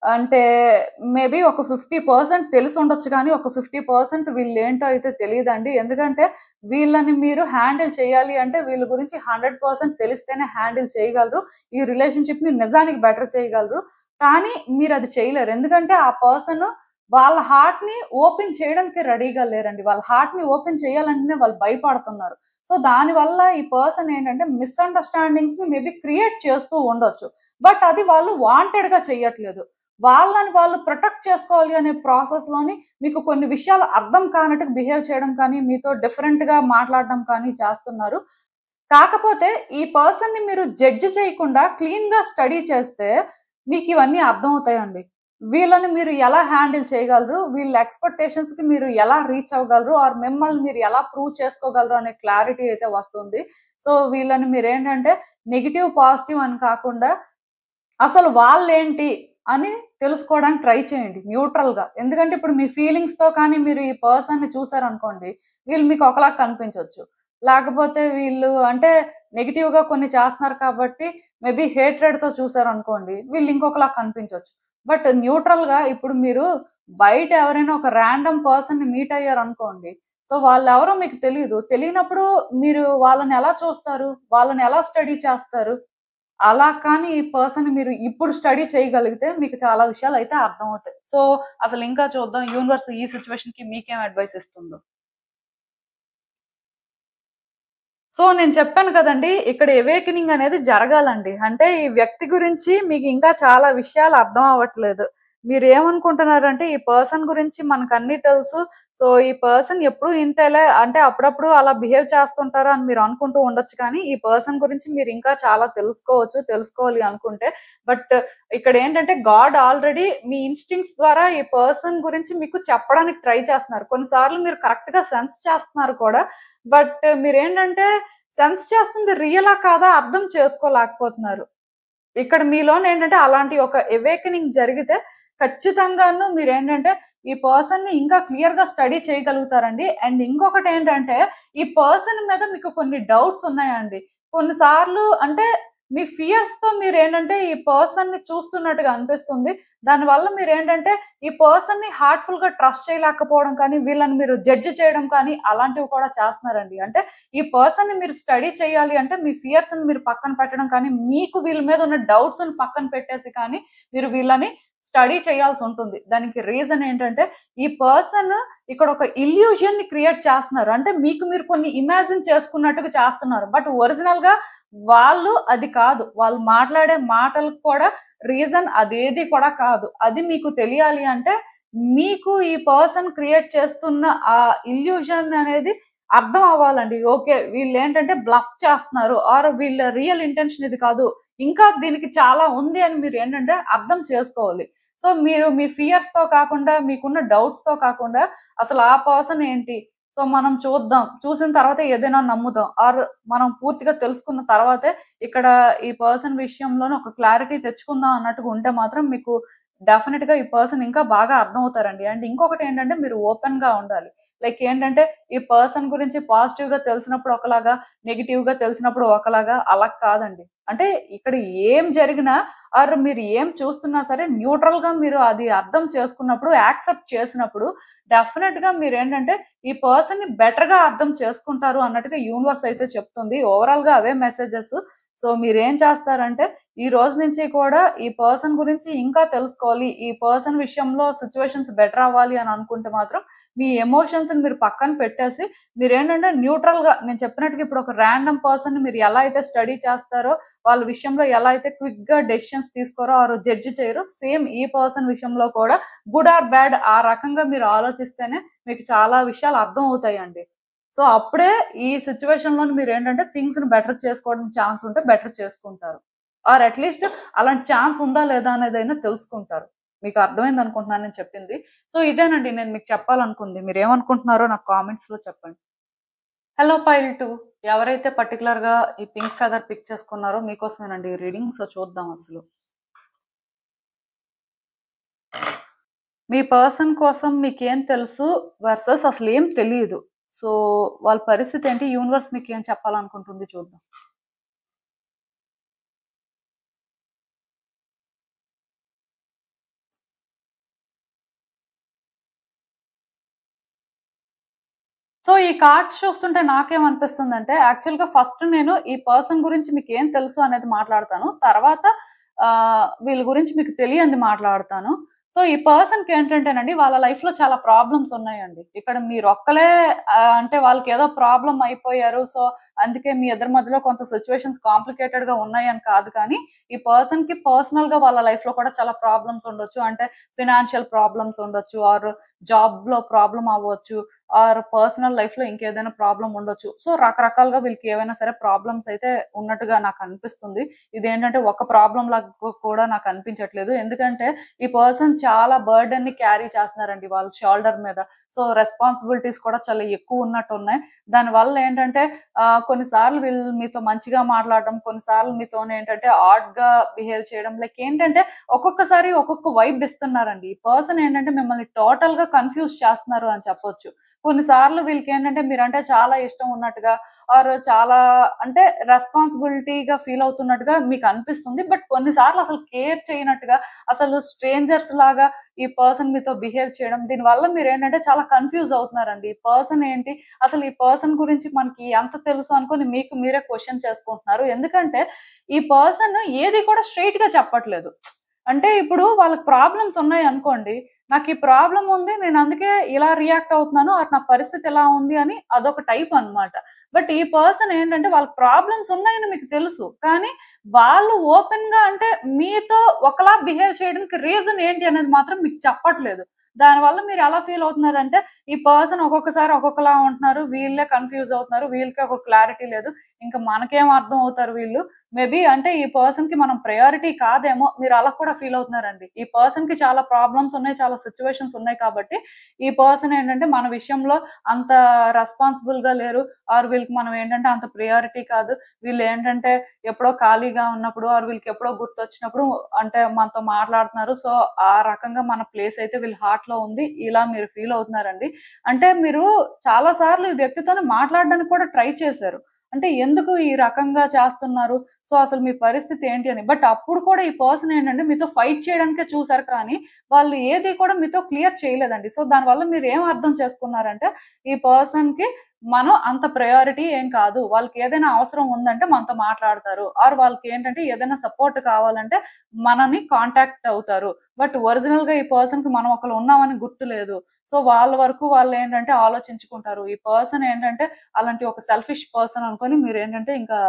అంటే మేబీ ఒక 50% తెలిసి ఉండొచ్చు, కానీ ఒక 50% వీళ్ళేంటో అయితే తెలియదండి. ఎందుకంటే వీళ్ళని మీరు హ్యాండిల్ చేయాలి అంటే వీళ్ళ గురించి 100% తెలిస్తేనే హ్యాండిల్ చేయగలరు. ఈ రిలేషన్షిప్ ని నిజానికి బెటర్ చేయగలరు. కానీ మీరు అది చేయలేరు. ఎందుకంటే ఆ పర్సన్ వాళ్ళ హార్ట్ ని ఓపెన్ చేయడానికి రెడీగా లేరండి. వాళ్ళ హార్ట్ ని ఓపెన్ చేయాలంటేనే వాళ్ళు భయపడుతున్నారు. సో దానివల్ల ఈ పర్సన్ ఏంటంటే మిస్అండర్స్టాండింగ్స్ ని మేబీ క్రియేట్ చేస్తూ ఉండొచ్చు. బట్ అది వాళ్ళు వాంటెడ్ గా చెయ్యట్లేదు. వాళ్ళని వాళ్ళు ప్రొటెక్ట్ చేసుకోవాలి అనే ప్రాసెస్ లోని మీకు కొన్ని విషయాలు అర్థం కానట్టు బిహేవ్ చేయడం కానీ, మీతో డిఫరెంట్ గా మాట్లాడడం కానీ చేస్తున్నారు. కాకపోతే ఈ పర్సన్ ని మీరు జడ్జ్ చేయకుండా క్లీన్ గా స్టడీ చేస్తే మీకు ఇవన్నీ అర్థమవుతాయండి. వీళ్ళని మీరు ఎలా హ్యాండిల్ చేయగలరు, వీళ్ళ ఎక్స్పెక్టేషన్స్ కి మీరు ఎలా రీచ్ అవ్వగలరు ఆర్ మిమ్మల్ని మీరు ఎలా ప్రూవ్ చేసుకోగలరు అనే క్లారిటీ అయితే వస్తుంది. సో వీళ్ళని మీరు ఏంటంటే నెగిటివ్ పాజిటివ్ అని కాకుండా అసలు వాళ్ళేంటి అని తెలుసుకోవడానికి ట్రై చేయండి న్యూట్రల్ గా. ఎందుకంటే ఇప్పుడు మీ ఫీలింగ్స్ తో కానీ మీరు ఈ పర్సన్ ని చూసారనుకోండి, వీళ్ళు మీకు ఒకలా కనిపించవచ్చు. లేకపోతే వీళ్ళు అంటే నెగిటివ్ గా కొన్ని చేస్తున్నారు కాబట్టి మేబీ హేట్రెడ్ తో చూసారనుకోండి, వీళ్ళు ఇంకొకలా కనిపించవచ్చు. బట్ న్యూట్రల్ గా ఇప్పుడు మీరు బయట ఎవరైనా ఒక ర్యాండమ్ పర్సన్ ని మీట్ అయ్యారు అనుకోండి, సో వాళ్ళు ఎవరో మీకు తెలియదు. తెలియనప్పుడు మీరు వాళ్ళని ఎలా చూస్తారు, వాళ్ళని ఎలా స్టడీ చేస్తారు? అలా కానీ ఈ పర్సన్ మీరు ఇప్పుడు స్టడీ చేయగలిగితే మీకు చాలా విషయాలు అయితే అర్థమవుతాయి. సో అసలు ఇంకా చూద్దాం యూనివర్స్ ఈ సిచ్యువేషన్ కి మీకేం అడ్వైస్ ఇస్తుందో. సో నేను చెప్పాను కదండి, ఇక్కడ అవేకెనింగ్ అనేది జరగాలండి. అంటే ఈ వ్యక్తి గురించి మీకు ఇంకా చాలా విషయాలు అర్థం అవ్వట్లేదు. మీరేమనుకుంటున్నారంటే ఈ పర్సన్ గురించి మనకన్నీ తెలుసు. సో, ఈ పర్సన్ ఎప్పుడు ఇంతేలే అంటే అప్పుడప్పుడు అలా బిహేవ్ చేస్తుంటారు అని మీరు అనుకుంటూ ఉండొచ్చు కానీ, ఈ పర్సన్ గురించి మీరు ఇంకా చాలా తెలుసుకోవచ్చు. తెలుసుకోవాలి అనుకుంటే. బట్ ఇక్కడేంటంటే గాడ్ ఆల్రెడీ మీ ఇన్‌స్టింక్ట్స్ ద్వారా ఈ పర్సన్ గురించి మీకు చెప్పడానికి ట్రై చేస్తున్నారు. కొన్నిసార్లు మీరు కరెక్ట్‌గా సెన్స్ చేస్తున్నారు కూడా. బట్ మీరేంటంటే సెన్స్ చేస్తుంది రియలా కాదా అర్థం చేసుకోలేకపోతున్నారు. ఇక్కడ మీలోనేంటంటే అలాంటి ఒక అవేకెనింగ్ జరిగితే ఖచ్చితంగాను మీరేంటంటే ఈ పర్సన్‌ని ఇంకా క్లియర్‌గా స్టడీ చేయగలుగుతారండి. అండ్ ఇంకొకటేంటంటే ఈ పర్సన్ మీద మీకు కొన్ని డౌట్స్ ఉన్నాయండి. కొన్ని సార్లు అంటే మీ ఫియర్స్‌తో మీరేంటంటే ఈ పర్సన్‌ని చూస్తున్నట్టుగా అనిపిస్తుంది. దానివల్ల మీరేంటంటే ఈ పర్సన్‌ని హార్ట్‌ఫుల్‌గా ట్రస్ట్ చేయలేకపోవడం కానీ, వీళ్ళని మీరు జడ్జ్ చేయడం కానీ అలాంటివి కూడా చేస్తున్నారండి. అంటే ఈ పర్సన్‌ని మీరు స్టడీ చేయాలి అంటే మీ ఫియర్స్‌ని మీరు పక్కన పెట్టడం కానీ, మీకు వీళ్ళ మీద ఉన్న డౌట్స్‌ని పక్కన పెట్టేసి కానీ, మీరు వీళ్ళని స్టడీ చేయాల్సుంటుంది. దానికి రీజన్ ఏంటంటే, ఈ పర్సన్ ఇక్కడ ఒక ఇల్యూజన్‌ని క్రియేట్ చేస్తున్నారు. అంటే మీకు మీరు కొన్ని ఇమాజిన్ చేసుకున్నట్టుగా చేస్తున్నారు. బట్ ఒరిజినల్‌గా వాళ్ళు అది కాదు. వాళ్ళు మాట్లాడే మాటలకు కూడా రీజన్ అదేది కూడా కాదు. అది మీకు తెలియాలి అంటే, మీకు ఈ పర్సన్ క్రియేట్ చేస్తున్న ఆ ఇల్యూజన్ అనేది అర్థం అవ్వాలండి. ఓకే. వీళ్ళేంటంటే బ్లఫ్ చేస్తున్నారు. ఆర్ వీళ్ళ రియల్ ఇంటెన్షన్ ఇది కాదు. ఇంకా దీనికి చాలా ఉంది అని మీరేంటంటే అర్థం చేసుకోవాలి. సో, మీరు మీ ఫియర్స్‌తో కాకుండా, మీకున్న డౌట్స్‌తో కాకుండా అసలు ఆ పర్సన్ ఏంటి? సో, మనం చూద్దాం. చూసిన తర్వాత ఏదైనా నమ్ముదాం. ఆర్ మనం పూర్తిగా తెలుసుకున్న తర్వాతే ఇక్కడ ఈ పర్సన్ విషయంలోనే ఒక క్లారిటీ తెచ్చుకుందాం అన్నట్టుగా ఉంటే మాత్రం మీకు డెఫినిట్‌గా ఈ పర్సన్ ఇంకా బాగా అర్థమవుతారండి. అండ్ ఇంకొకటేంటంటే మీరు ఓపెన్‌గా ఉండాలి. లైక్ ఏంటంటే ఈ పర్సన్ గురించి పాజిటివ్‌గా తెలిసినప్పుడు ఒకలాగా, నెగెటివ్‌గా తెలిసినప్పుడు ఒకలాగా అలా కాదండి. అంటే ఇక్కడ ఏం జరిగినా ఆర్ మీరు ఏం చూస్తున్నా సరే న్యూట్రల్‌గా మీరు అది అర్థం చేసుకున్నప్పుడు, యాక్సెప్ట్ చేసినప్పుడు డెఫినిట్‌గా మీరేంటంటే ఈ పర్సన్‌ని బెటర్‌గా అర్థం చేసుకుంటారు అన్నట్టుగా యూనివర్స్ అయితే చెప్తుంది. ఓవరాల్‌గా అవే మెసేజెస్. సో, మీరేం చేస్తారంటే ఈ రోజు నుంచి కూడా ఈ పర్సన్ గురించి ఇంకా తెలుసుకోవాలి. ఈ పర్సన్ విషయంలో సిట్యుయేషన్స్ బెటర్ అవ్వాలి అని అనుకుంటే మాత్రం మీ ఎమోషన్స్‌ని మీరు పక్కన పెట్టేసి మీరేంటంటే న్యూట్రల్‌గా నేను చెప్పినట్టుగా ఇప్పుడు ఒక రాండమ్ పర్సన్‌ని మీరు ఎలా అయితే స్టడీ చేస్తారో, వాళ్ళ విషయంలో ఎలా అయితే క్విక్‌గా డెసిషన్స్ తీసుకోరో ఆర్ జడ్జ్ చేయరో, సేమ్ ఈ పర్సన్ విషయంలో కూడా గుడ్ ఆర్ బ్యాడ్ ఆ రకంగా మీరు ఆలోచిస్తేనే మీకు చాలా విషయాలు అర్థం అవుతాయండి. సో, అప్పుడే ఈ సిట్యుయేషన్‌లోని మీరేంటంటే థింగ్స్‌ని బెటర్ చేసుకోవడానికి ఛాన్స్ ఉంటే బెటర్ చేసుకుంటారు. ఆర్ అట్‌లీస్ట్ అలాంటి ఛాన్స్ ఉందా లేదా అనేదైనా తెలుసుకుంటారు. మీకు అర్థమైందనుకుంటున్నాను నేను చెప్పింది. సో, ఇదేనండి నేను మీకు చెప్పాలనుకుంది. మీరేమనుకుంటున్నారో నాకు కామెంట్స్‌లో చెప్పండి. హలో పైల్ 2 ఎవరైతే పర్టిక్యులర్‌గా ఈ పింక్ ఫెదర్ పిక్ చేసుకున్నారో మీకోసమేనండి ఈ రీడింగ్. సో, చూద్దాం అసలు. మీ పర్సన్ కోసం మీకేం తెలుసు వర్సెస్ అసలేం తెలీదు. సో, వాళ్ళ పరిస్థితి ఏంటి? యూనివర్స్ మీకేం చెప్పాలనుకుంటుంది చూద్దాం. సో, ఈ కార్డ్స్ చూస్తుంటే నాకేమనిపిస్తుందంటే, యాక్చువల్‌గా ఫస్ట్ నేను ఈ పర్సన్ గురించి మీకేం తెలుసు అనేది మాట్లాడతాను. తర్వాత వీళ్ళ గురించి మీకు తెలియంది మాట్లాడతాను. సో, ఈ పర్సన్‌కేంటంటేనండి వాళ్ళ లైఫ్‌లో చాలా ప్రాబ్లమ్స్ ఉన్నాయండి. ఇక్కడ మీరొక్కలే అంటే వాళ్ళకేదో ప్రాబ్లమ్ అయిపోయారు. సో, అందుకే మీ ఇద్దరి మధ్యలో కొంత సిట్యుయేషన్స్ కాంప్లికేటెడ్‌గా ఉన్నాయని కాదు కానీ, ఈ పర్సన్‌కి పర్సనల్‌గా వాళ్ళ లైఫ్‌లో కూడా చాలా ప్రాబ్లమ్స్ ఉండొచ్చు. అంటే ఫినాన్షియల్ ప్రాబ్లమ్స్ ఉండొచ్చు. ఆర్ జాబ్‌లో ప్రాబ్లమ్ అవ్వచ్చు. ఆర్ పర్సనల్ లైఫ్‌లో ఇంకేదైనా ప్రాబ్లమ్ ఉండొచ్చు. సో, రకరకాలుగా వీళ్ళకి ఏవైనా సరే ప్రాబ్లమ్స్ అయితే ఉన్నట్టుగా నాకనిపిస్తుంది. ఇదేంటంటే ఒక ప్రాబ్లమ్ లాగా కూడా నాకనిపించట్లేదు. ఎందుకంటే ఈ పర్సన్ చాలా బర్డెన్‌ని క్యారీ చేస్తున్నారండి వాళ్ళ షోల్డర్ మీద. సో, రెస్పాన్సిబిలిటీస్ కూడా చాలా ఎక్కువున్నట్టున్నాయి. దానివల్ల ఏంటంటే కొన్నిసార్లు వీళ్ళు మీతో మంచిగా మాట్లాడడం, కొన్నిసార్లు మీతోనేంటంటే ఆడ్‌గా బిహేవ్ చేయడం. లైక్ ఏంటంటే ఒక్కొక్కసారి ఒక్కొక్క వైబ్ ఇస్తున్నారండి. ఈ పర్సన్ ఏంటంటే మిమ్మల్ని టోటల్‌గా కన్‌ఫ్యూజ్ చేస్తున్నారు అని చెప్పొచ్చు. కొన్నిసార్లు వీళ్ళకేంటంటే మీరంటే చాలా ఇష్టం ఉన్నట్టుగా ఆర్ చాలా అంటే రెస్పాన్సిబిలిటీగా ఫీల్ అవుతున్నట్టుగా మీకనిపిస్తుంది. బట్ కొన్నిసార్లు అసలు కేర్ చేయనట్టుగా, అసలు స్ట్రేంజర్స్ లాగా ఈ పర్సన్ మీతో బిహేవ్ చేయడం. దీనివల్ల మీరేంటంటే చాలా కన్‌ఫ్యూజ్ అవుతున్నారండి. ఈ పర్సన్ ఏంటి? అసలు ఈ పర్సన్ గురించి మనకి ఎంత తెలుసు అనుకోని మీకు మీరే క్వెషన్ చేసుకుంటున్నారు. ఎందుకంటే ఈ పర్సన్ ఏది కూడా స్ట్రెయిట్‌గా చెప్పట్లేదు. అంటే ఇప్పుడు వాళ్ళకి ప్రాబ్లమ్స్ ఉన్నాయనుకోండి. నాకు ఈ ప్రాబ్లం ఉంది, నేను అందుకే ఇలా రియాక్ట్ అవుతున్నాను, నా పరిస్థితి ఎలా ఉంది అని అదొక టైప్ అన్నమాట. బట్ ఈ పర్సన్ ఏంటంటే వాళ్ళకి ప్రాబ్లమ్స్ ఉన్నాయని మీకు తెలుసు. కానీ వాళ్ళు ఓపెన్‌గా అంటే మీతో ఒకలా బిహేవ్ చేయడానికి రీజన్ ఏంటి అనేది మాత్రం మీకు చెప్పట్లేదు. దానివల్ల మీరు ఎలా ఫీల్ అవుతున్నారంటే ఈ పర్సన్ ఒక్కొక్కసారి ఒక్కొక్కలా ఉంటున్నారు. వీళ్ళే కన్‌ఫ్యూజ్ అవుతున్నారు. వీళ్ళకే ఒక క్లారిటీ లేదు. ఇంకా మనకేం అర్థం అవుతారు వీళ్ళు. మేబీ అంటే ఈ పర్సన్‌కి మనం ప్రయారిటీ కాదేమో మీరు అలా కూడా ఫీల్ అవుతున్నారండి. ఈ పర్సన్‌కి చాలా ప్రాబ్లమ్స్ ఉన్నాయి. చాలా సిట్యుయేషన్స్ ఉన్నాయి కాబట్టి ఈ పర్సన్ ఏంటంటే మన విషయంలో అంత రెస్పాన్సిబుల్‌గా లేరు. వీళ్ళకి మనం ఏంటంటే అంత ప్రయారిటీ కాదు. వీళ్ళేంటంటే ఎప్పుడో ఖాళీగా ఉన్నప్పుడు వీళ్ళకి ఎప్పుడో గుర్తొచ్చినప్పుడు అంటే మనతో మాట్లాడుతున్నారు. సో, ఆ రకంగా మన ప్లేస్ అయితే వీళ్ళ హార్ట్‌లో ఉంది. ఇలా మీరు ఫీల్ అవుతున్నారండి. అంటే మీరు చాలా సార్లు ఈ వ్యక్తితోనే మాట్లాడడానికి కూడా ట్రై చేశారు. అంటే ఎందుకు ఈ రకంగా చేస్తున్నారు? సో, అసలు మీ పరిస్థితి ఏంటి అని. బట్ అప్పుడు కూడా ఈ పర్సన్ ఏంటంటే మీతో ఫైట్ చేయడానికే చూసారు కానీ, వాళ్ళు ఏది కూడా మీతో క్లియర్ చేయలేదండి. సో, దానివల్ల మీరేం అర్థం చేసుకున్నారంటే, ఈ పర్సన్‌కి మనం అంత ప్రయారిటీ ఏం కాదు. వాళ్ళకేదైనా అవసరం ఉందంటే మనతో మాట్లాడతారు. వాళ్ళకేంటంటే ఏదైనా సపోర్ట్ కావాలంటే మనని కాంటాక్ట్ అవుతారు. బట్ ఒరిజినల్‌గా ఈ పర్సన్‌కి మనం ఒకళ్ళు ఉన్నామని గుర్తు లేదు. సో, వాళ్ళ వరకు వాళ్ళేంటంటే ఆలోచించుకుంటారు. ఈ పర్సన్ ఏంటంటే అలాంటి ఒక సెల్ఫిష్ పర్సన్ అనుకోని మీరేంటంటే ఇంకా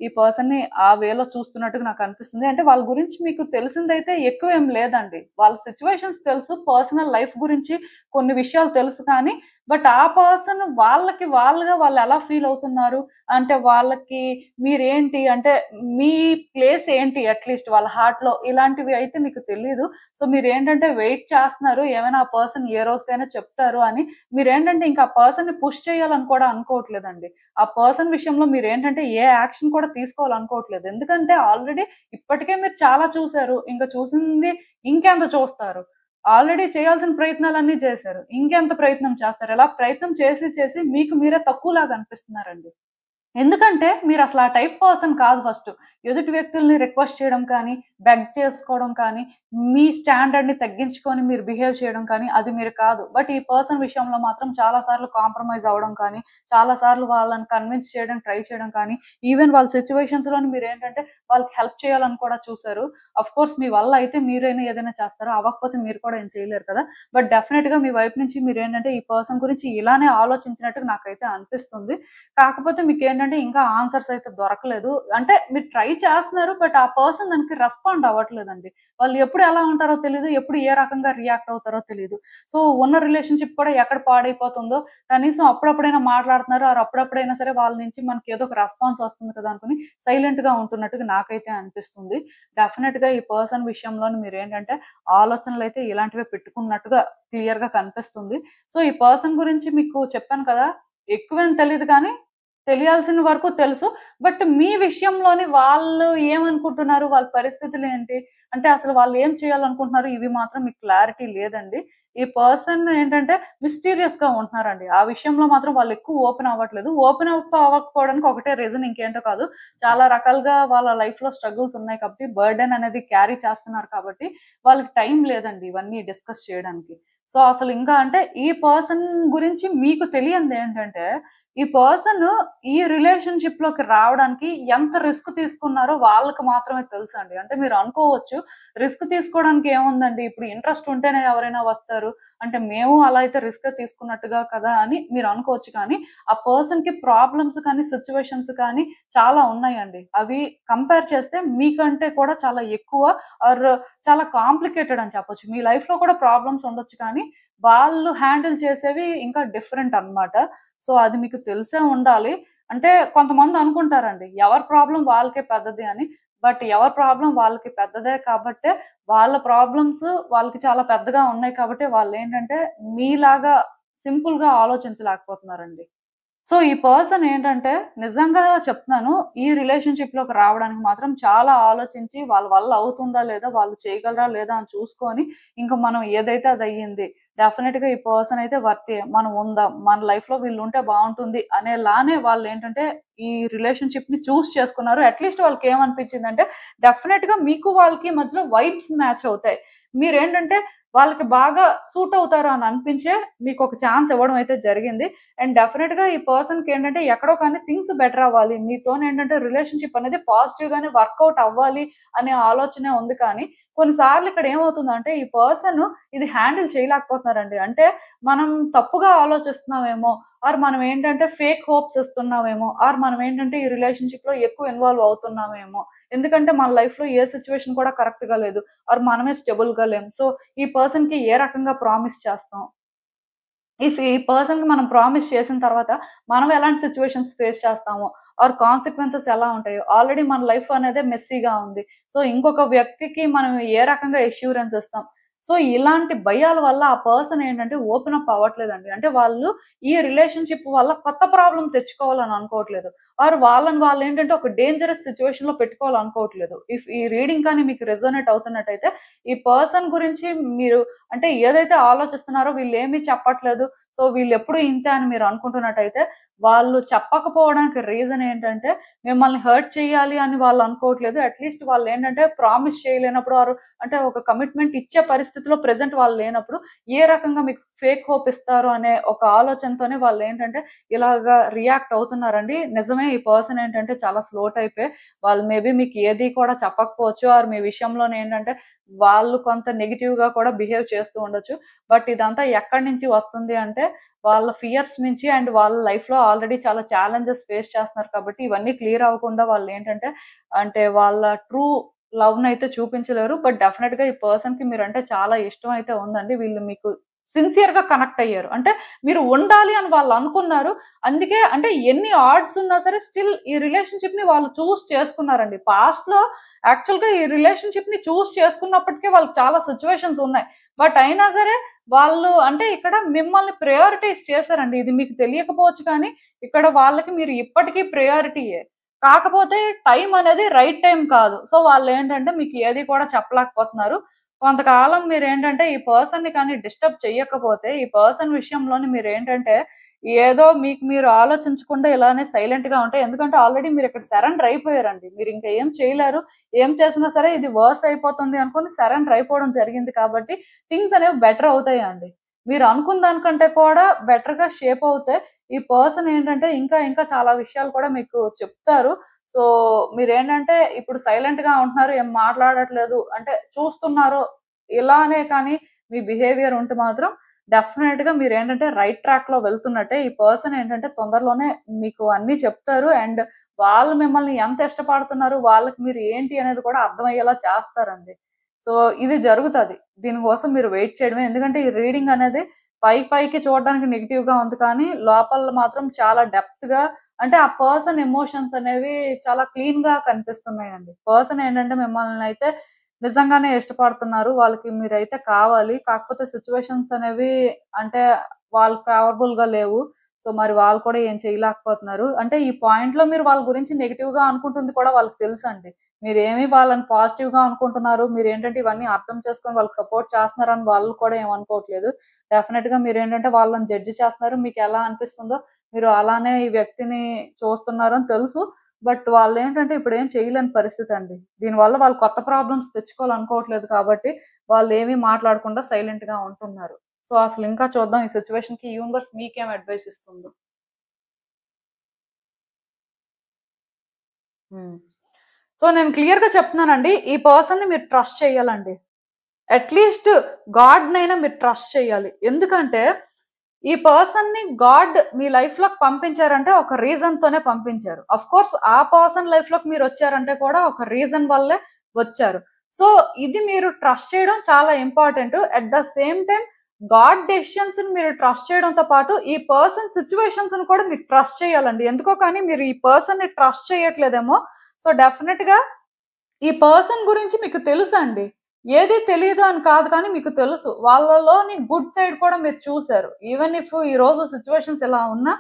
ఈ పర్సన్‌ని ఆ వేలో చూస్తున్నట్టుగా నాకనిపిస్తుంది. అంటే వాళ్ళ గురించి మీకు తెలిసిందైతే ఎక్కువేం లేదండి. వాళ్ళ సిట్యుయేషన్స్ తెలుసు. పర్సనల్ లైఫ్ గురించి కొన్ని విషయాలు తెలుసు కానీ, బట్ ఆ పర్సన్ వాళ్ళకి వాళ్ళుగా వాళ్ళెలా ఫీల్ అవుతున్నారు, అంటే వాళ్ళకి మీరేంటి, అంటే మీ ప్లేస్ ఏంటి అట్‌లీస్ట్ వాళ్ళ హార్ట్‌లో ఇలాంటివి అయితే మీకు తెలీదు. సో, మీరేంటంటే వెయిట్ చేస్తున్నారు. ఏమైనా ఆ పర్సన్ ఏ రోజుకైనా చెప్తారు అని. మీరేంటంటే ఇంకా ఆ పర్సన్‌ని పుష్ చేయాలని కూడా అనుకోవట్లేదండి. ఆ పర్సన్ విషయంలో మీరేంటంటే ఏ యాక్షన్ కూడా తీసుకోవాలనుకోవట్లేదు. ఎందుకంటే ఆల్రెడీ ఇప్పటికే మీరు చాలా చూసారు. ఇంక చూసింది ఇంకెంత చూస్తారు? ఆల్రెడీ చేయాల్సిన ప్రయత్నాలన్నీ చేశారు. ఇంకెంత ప్రయత్నం చేస్తారు? ఇలా ప్రయత్నం చేసి చేసి మీకు మీరే తక్కువలాగా అనిపిస్తున్నారండి. ఎందుకంటే మీరసల ఆ టైప్ పర్సన్ కాదు ఫస్ట్. ఎదుటి వ్యక్తుల్ని రిక్వెస్ట్ చేయడం కానీ, బెగ్ చేసుకోవడం కానీ, మీ స్టాండర్డ్‌ని తగ్గించుకొని మీరు బిహేవ్ చేయడం కానీ, అది మీరు కాదు. బట్ ఈ పర్సన్ విషయంలో మాత్రం చాలా సార్లు కాంప్రమైజ్ అవ్వడం కానీ, చాలా సార్లు వాళ్ళని కన్విన్స్ చేయడానికి ట్రై చేయడం కానీ, ఈవెన్ వాళ్ళ సిట్యుయేషన్స్‌లోని మీరేంటంటే వాళ్ళకి హెల్ప్ చేయాలని కూడా చూసారు. ఆఫ్‌కోర్స్ మీ వల్ల అయితే మీరైనా ఏదైనా చేస్తారు. అవ్వకపోతే మీరు కూడా ఏం చేయలేరు కదా! బట్ డెఫినిట్‌గా మీ వైపు నుంచి మీరేంటంటే ఈ పర్సన్ గురించి ఇలానే ఆలోచించినట్టుగా నాకైతే అనిపిస్తుంది. కాకపోతే మీకేంటంటే ఇంకా ఆన్సర్స్ అయితే దొరకలేదు. అంటే మీరు ట్రై చేస్తున్నారు. బట్ ఆ పర్సన్ దానికి రెస్పాండ్ అవ్వట్లేదండి. వాళ్ళు ఎప్పుడు ఎలా ఉంటారో తెలీదు. ఎప్పుడు ఏ రకంగా రియాక్ట్ అవుతారో తెలీదు. సో, ఉన్న రిలేషన్‌షిప్ కూడా ఎక్కడ పాడైపోతుందో కనీసం అప్పుడప్పుడైనా మాట్లాడుతున్నారు. అప్పుడప్పుడైనా సరే వాళ్ళ నుంచి మనకి ఏదో ఒక రెస్పాన్స్ వస్తుంది కదా అనుకుని సైలెంట్‌గా ఉంటున్నట్టుగా నాకైతే అనిపిస్తుంది. డెఫినిట్‌గా ఈ పర్సన్ విషయంలోని మీరేంటంటే ఆలోచనలైతే ఇలాంటివే పెట్టుకున్నట్టుగా క్లియర్‌గా కనిపిస్తుంది. సో, ఈ పర్సన్ గురించి మీకు చెప్పాను కదా! ఎక్కువేం తెలీదు కానీ తెలియాల్సిన వరకు తెలుసు. బట్ మీ విషయంలోని వాళ్ళు ఏమనుకుంటున్నారు? వాళ్ళ పరిస్థితులేంటి? అంటే అసలు వాళ్ళు ఏం చేయాలనుకుంటున్నారు? ఇవి మాత్రం మీకు క్లారిటీ లేదండి. ఈ పర్సన్ ఏంటంటే మిస్టీరియస్‌గా ఉంటున్నారండి. ఆ విషయంలో మాత్రం వాళ్ళు ఎక్కువ ఓపెన్ అవ్వట్లేదు. ఓపెన్ అవ్వకపోవడానికి ఒకటే రీజన్ ఇంకేంటో కాదు. చాలా రకాలుగా వాళ్ళ లైఫ్‌లో స్ట్రగుల్స్ ఉన్నాయి కాబట్టి బర్డెన్ అనేది క్యారీ చేస్తున్నారు కాబట్టి వాళ్ళకి టైం లేదండి ఇవన్నీ డిస్కస్ చేయడానికి. సో, అసలు ఇంకా అంటే ఈ పర్సన్ గురించి మీకు తెలియనిదేంటంటే ఈ పర్సన్ ఈ రిలేషన్‌షిప్‌లోకి రావడానికి ఎంత రిస్క్ తీసుకున్నారో వాళ్ళకి మాత్రమే తెలుసండి. అంటే మీరు అనుకోవచ్చు, రిస్క్ తీసుకోవడానికి ఏముందండి, ఇప్పుడు ఇంట్రెస్ట్ ఉంటేనే ఎవరైనా వస్తారు. అంటే మేము అలా అయితే రిస్క్ తీసుకున్నట్టుగా కదా అని మీరు అనుకోవచ్చు కానీ, ఆ పర్సన్‌కి ప్రాబ్లమ్స్ కానీ, సిట్యుయేషన్స్ కానీ చాలా ఉన్నాయండి. అవి కంపేర్ చేస్తే మీకంటే కూడా చాలా ఎక్కువ ఆర్ చాలా కాంప్లికేటెడ్ అని చెప్పొచ్చు. మీ లైఫ్‌లో కూడా ప్రాబ్లమ్స్ ఉండొచ్చు కానీ, వాళ్ళు హ్యాండిల్ చేసేవి ఇంకా డిఫరెంట్ అన్నమాట. సో, అది మీకు తెలిసే ఉండాలి. అంటే కొంతమంది అనుకుంటారండి. ఎవరి ప్రాబ్లమ్ వాళ్ళకే పెద్దది అని. బట్ ఎవరి ప్రాబ్లమ్ వాళ్ళకి పెద్దదే కాబట్టే వాళ్ళ ప్రాబ్లమ్స్ వాళ్ళకి చాలా పెద్దగా ఉన్నాయి కాబట్టి వాళ్ళేంటంటే మీలాగా సింపుల్‌గా ఆలోచించలేకపోతున్నారండి. సో, ఈ పర్సన్ ఏంటంటే నిజంగా చెప్తున్నాను. ఈ రిలేషన్‌షిప్‌లోకి రావడానికి మాత్రం చాలా ఆలోచించి వాళ్ళ వల్ల అవుతుందా లేదా? వాళ్ళు చేయగలరా లేదా? అని చూసుకొని ఇంక మనం ఏదైతే అదయ్యింది. డెఫినిట్‌గా ఈ పర్సన్ అయితే వర్తే. మనం ఉందాం. మన లైఫ్‌లో వీళ్ళుంటే బావుంటుంది అనేలానే వాళ్ళేంటంటే ఈ రిలేషన్‌షిప్‌ని చేసుకున్నారు. అట్‌లీస్ట్ వాళ్ళకేమనిపించిందంటే డెఫినిట్‌గా మీకు వాళ్ళకి మధ్యలో వైబ్స్ మ్యాచ్ అవుతాయి. మీరేంటంటే వాళ్ళకి బాగా సూట్ అవుతారు అని అనిపించే మీకొక ఛాన్స్ ఇవ్వడం అయితే జరిగింది. అండ్ డెఫినిట్‌గా ఈ పర్సన్‌కేంటంటే ఎక్కడో కానీ థింగ్స్ బెటర్ అవ్వాలి. మీతోనేంటంటే రిలేషన్‌షిప్ అనేది పాజిటివ్‌గానే వర్కౌట్ అవ్వాలి అనే ఆలోచనే ఉంది కానీ, కొన్నిసార్లు ఇక్కడ ఏమవుతుందంటే ఈ పర్సన్ ఇది హ్యాండిల్ చేయలేకపోతున్నారండి. అంటే మనం తప్పుగా ఆలోచిస్తున్నామేమో, ఆర్ మనం ఏంటంటే ఫేక్ హోప్స్ ఇస్తున్నామేమో, ఆర్ మనం ఏంటంటే ఈ రిలేషన్‌షిప్‌లో ఎక్కువ ఇన్వాల్వ్ అవుతున్నామేమో. ఎందుకంటే మన లైఫ్‌లో ఏ సిట్యుయేషన్ కూడా కరెక్ట్‌గా లేదు. ఆర్ మనమే స్టేబుల్‌గా లేము. సో, ఈ పర్సన్‌కి ఏ రకంగా ప్రామిస్ చేస్తాం? ఈ పర్సన్‌కి మనం ప్రామిస్ చేసిన తర్వాత మనం ఎలాంటి సిట్యుయేషన్స్ ఫేస్ చేస్తామో, ఆర్ కాన్సిక్వెన్సెస్ ఎలా ఉంటాయో, ఆల్రెడీ మన లైఫ్ అనేదే మెస్సీగా ఉంది. సో, ఇంకొక వ్యక్తికి మనం ఏ రకంగా అష్యూరెన్స్ ఇస్తాం. సో, ఇలాంటి భయాల వల్ల ఆ పర్సన్ ఏంటంటే ఓపెన్ అప్ అవ్వట్లేదండి. అంటే వాళ్ళు ఈ రిలేషన్‌షిప్ వల్ల కొత్త ప్రాబ్లమ్ తెచ్చుకోవాలని అనుకోవట్లేదు. ఆర్ వాళ్ళని వాళ్ళేంటంటే ఒక డేంజరస్ సిట్యుయేషన్‌లో పెట్టుకోవాలనుకోవట్లేదు. ఈ రీడింగ్ కానీ మీకు రెసొనేట్ అవుతున్నట్టయితే, ఈ పర్సన్ గురించి మీరు అంటే ఏదైతే ఆలోచిస్తున్నారో వీళ్ళేమి చెప్పట్లేదు. సో, వీళ్ళెప్పుడు ఇంతే అని మీరు అనుకుంటున్నట్టయితే, వాళ్ళు చెప్పకపోవడానికి రీజన్ ఏంటంటే, మిమ్మల్ని హర్ట్ చేయాలి అని వాళ్ళు అనుకోవట్లేదు. అట్‌లీస్ట్ వాళ్ళేంటంటే ప్రామిస్ చేయలేనప్పుడు అంటే ఒక కమిట్మెంట్ ఇచ్చే పరిస్థితిలో ప్రెజెంట్ వాళ్ళు లేనప్పుడు, ఏ రకంగా మీకు ఫేక్ హోప్ ఇస్తారు అనే ఒక ఆలోచనతోనే వాళ్ళేంటంటే ఇలాగా రియాక్ట్ అవుతున్నారండి. నిజమే ఈ పర్సన్ ఏంటంటే చాలా స్లో టైపే. వాళ్ళు మేబీ మీకు ఏది కూడా చెప్పకపోవచ్చు. ఆర్ మీ విషయంలోనేంటంటే వాళ్ళు కొంత నెగెటివ్‌గా కూడా బిహేవ్ చేస్తూ ఉండొచ్చు. బట్ ఇదంతా ఎక్కడి నుంచి వస్తుంది అంటే, వాళ్ళ ఫియర్స్ నుంచి అండ్ వాళ్ళ లైఫ్‌లో ఆల్రెడీ చాలా ఛాలెంజెస్ ఫేస్ చేస్తున్నారు కాబట్టి, ఇవన్నీ క్లియర్ అవ్వకుండా వాళ్ళేంటంటే, అంటే వాళ్ళ ట్రూ లవ్‌నయితే చూపించలేరు. బట్ డెఫినెట్‌గా ఈ పర్సన్‌కి మీరంటే చాలా ఇష్టం అయితే ఉందండి. వీళ్ళు మీకు సిన్సియర్‌గా కనెక్ట్ అయ్యారు. అంటే మీరు ఉండాలి అని వాళ్ళు అనుకున్నారు. అందుకే అంటే ఎన్ని ఆడ్స్ ఉన్నా సరే స్టిల్ ఈ రిలేషన్‌షిప్‌ని వాళ్ళు చూజ్ చేసుకున్నారండి. పాస్ట్‌లో యాక్చువల్‌గా ఈ రిలేషన్‌షిప్‌ని చూజ్ చేసుకున్నప్పటికే వాళ్ళకి చాలా సిట్యుయేషన్స్ ఉన్నాయి. బట్ అయినా సరే వాళ్ళు అంటే ఇక్కడ మిమ్మల్ని ప్రయారిటైజ్ చేశారండి. ఇది మీకు తెలియకపోవచ్చు కానీ, ఇక్కడ వాళ్ళకి మీరు ఇప్పటికీ ప్రయారిటీయే. కాకపోతే టైం అనేది రైట్ టైం కాదు. సో, వాళ్ళేంటంటే మీకు ఏది కూడా చెప్పలేకపోతున్నారు. కొంతకాలం మీరేంటంటే ఈ పర్సన్‌ని కానీ డిస్టర్బ్ చెయ్యకపోతే, ఈ పర్సన్ విషయంలోని మీరేంటంటే ఏదో మీకు మీరు ఆలోచించకుండా ఇలానే సైలెంట్‌గా ఉంటే ఎందుకంటే ఆల్రెడీ మీరిక్కడ సరెండర్ అయిపోయారండి. మీరింక ఏం చేయలేరు. ఏం చేసినా సరే ఇది వర్స్ అయిపోతుంది అనుకోని సరెండర్ అయిపోవడం జరిగింది కాబట్టి థింగ్స్ అనేవి బెటర్ అవుతాయండి. మీరు అనుకున్న దానికంటే కూడా బెటర్‌గా షేప్ అవుతే ఈ పర్సన్ ఏంటంటే ఇంకా ఇంకా చాలా విషయాలు కూడా మీకు చెప్తారు. సో, మీరేంటంటే ఇప్పుడు సైలెంట్‌గా ఉంటున్నారు. ఏం మాట్లాడట్లేదు అంటే చూస్తున్నారు. ఇలానే కానీ మీ బిహేవియర్ ఉంటే మాత్రం డెఫినెట్‌గా మీరేంటంటే రైట్ ట్రాక్‌లో వెళ్తున్నట్టే. ఈ పర్సన్ ఏంటంటే తొందరలోనే మీకు అన్నీ చెప్తారు. అండ్ వాళ్ళు మిమ్మల్ని ఎంత ఇష్టపడుతున్నారు, వాళ్ళకి మీరు ఏంటి అనేది కూడా అర్థమయ్యేలా చేస్తారండి. సో, ఇది జరుగుతది. దీనికోసం మీరు వెయిట్ చేయడమే. ఎందుకంటే ఈ రీడింగ్ అనేది పైకి చూడడానికి నెగెటివ్‌గా ఉంది కానీ, లోపల మాత్రం చాలా డెప్త్‌గా అంటే ఆ పర్సన్ ఎమోషన్స్ అనేవి చాలా క్లీన్‌గా కనిపిస్తున్నాయండి. పర్సన్ ఏంటంటే మిమ్మల్నయితే నిజంగానే ఇష్టపడుతున్నారు. వాళ్ళకి మీరైతే కావాలి. కాకపోతే సిట్యుయేషన్స్ అనేవి అంటే వాళ్ళకి ఫేవరబుల్‌గా లేవు. సో, మరి వాళ్ళు కూడా ఏం చేయలేకపోతున్నారు. అంటే ఈ పాయింట్‌లో మీరు వాళ్ళ గురించి నెగెటివ్‌గా అనుకుంటుంది కూడా వాళ్ళకి తెలుసండి. మీరేమి వాళ్ళని పాజిటివ్‌గా అనుకుంటున్నారు. మీరేంటంటే ఇవన్నీ అర్థం చేసుకొని వాళ్ళకి సపోర్ట్ చేస్తున్నారని వాళ్ళు కూడా ఏమనుకోవట్లేదు. డెఫినిట్‌గా మీరేంటంటే వాళ్ళని జడ్జ్ చేస్తున్నారు. మీకెలా అనిపిస్తుందో మీరు అలానే ఈ వ్యక్తిని చూస్తున్నారని తెలుసు. బట్ వాళ్ళేంటంటే ఇప్పుడేం చేయలేని పరిస్థితండి. దీనివల్ల వాళ్ళు కొత్త ప్రాబ్లమ్స్ తెచ్చుకోవాలనుకోవట్లేదు కాబట్టి, వాళ్ళేమి మాట్లాడకుండా సైలెంట్‌గా ఉంటున్నారు. సో, అసలింకా చూద్దాం ఈ సిట్యుయేషన్‌కి యూనివర్స్ మీకేం అడ్వైస్ ఇస్తుందో. హ్మ్. సో, నేను క్లియర్‌గా చెప్తున్నానండి. ఈ పర్సన్‌ని మీరు ట్రస్ట్ చేయాలండి. అట్‌లీస్ట్ గాడ్‌నైనా మీరు ట్రస్ట్ చేయాలి. ఎందుకంటే, ఈ పర్సన్‌ని గాడ్ మీ లైఫ్‌లోకి పంపించారంటే ఒక రీజన్‌తోనే పంపించారు. ఆఫ్‌కోర్స్ ఆ పర్సన్ లైఫ్‌లోకి మీరొచ్చారంటే కూడా ఒక రీజన్ వల్లే వచ్చారు. సో, ఇది మీరు ట్రస్ట్ చేయడం చాలా important. At the same time god డెసిషన్స్‌ని మీరు ట్రస్ట్ చేయడంతో పాటు, ఈ పర్సన్ సిట్యుయేషన్స్‌ని కూడా మీరు ట్రస్ట్ చేయాలండి. ఎందుకో కానీ మీరు ఈ పర్సన్‌ని ట్రస్ట్ చేయట్లేదేమో. సో, డెఫినెట్‌గా ఈ పర్సన్ గురించి మీకు తెలుసండి. ఏది తెలీదు అని కాదు కానీ మీకు తెలుసు. వాళ్ళలోని గుడ్ సైడ్ కూడా మీరు చూసారు. ఈవెన్ ఇఫ్ ఈరోజు సిట్యుయేషన్స్ ఇలా ఉన్నా,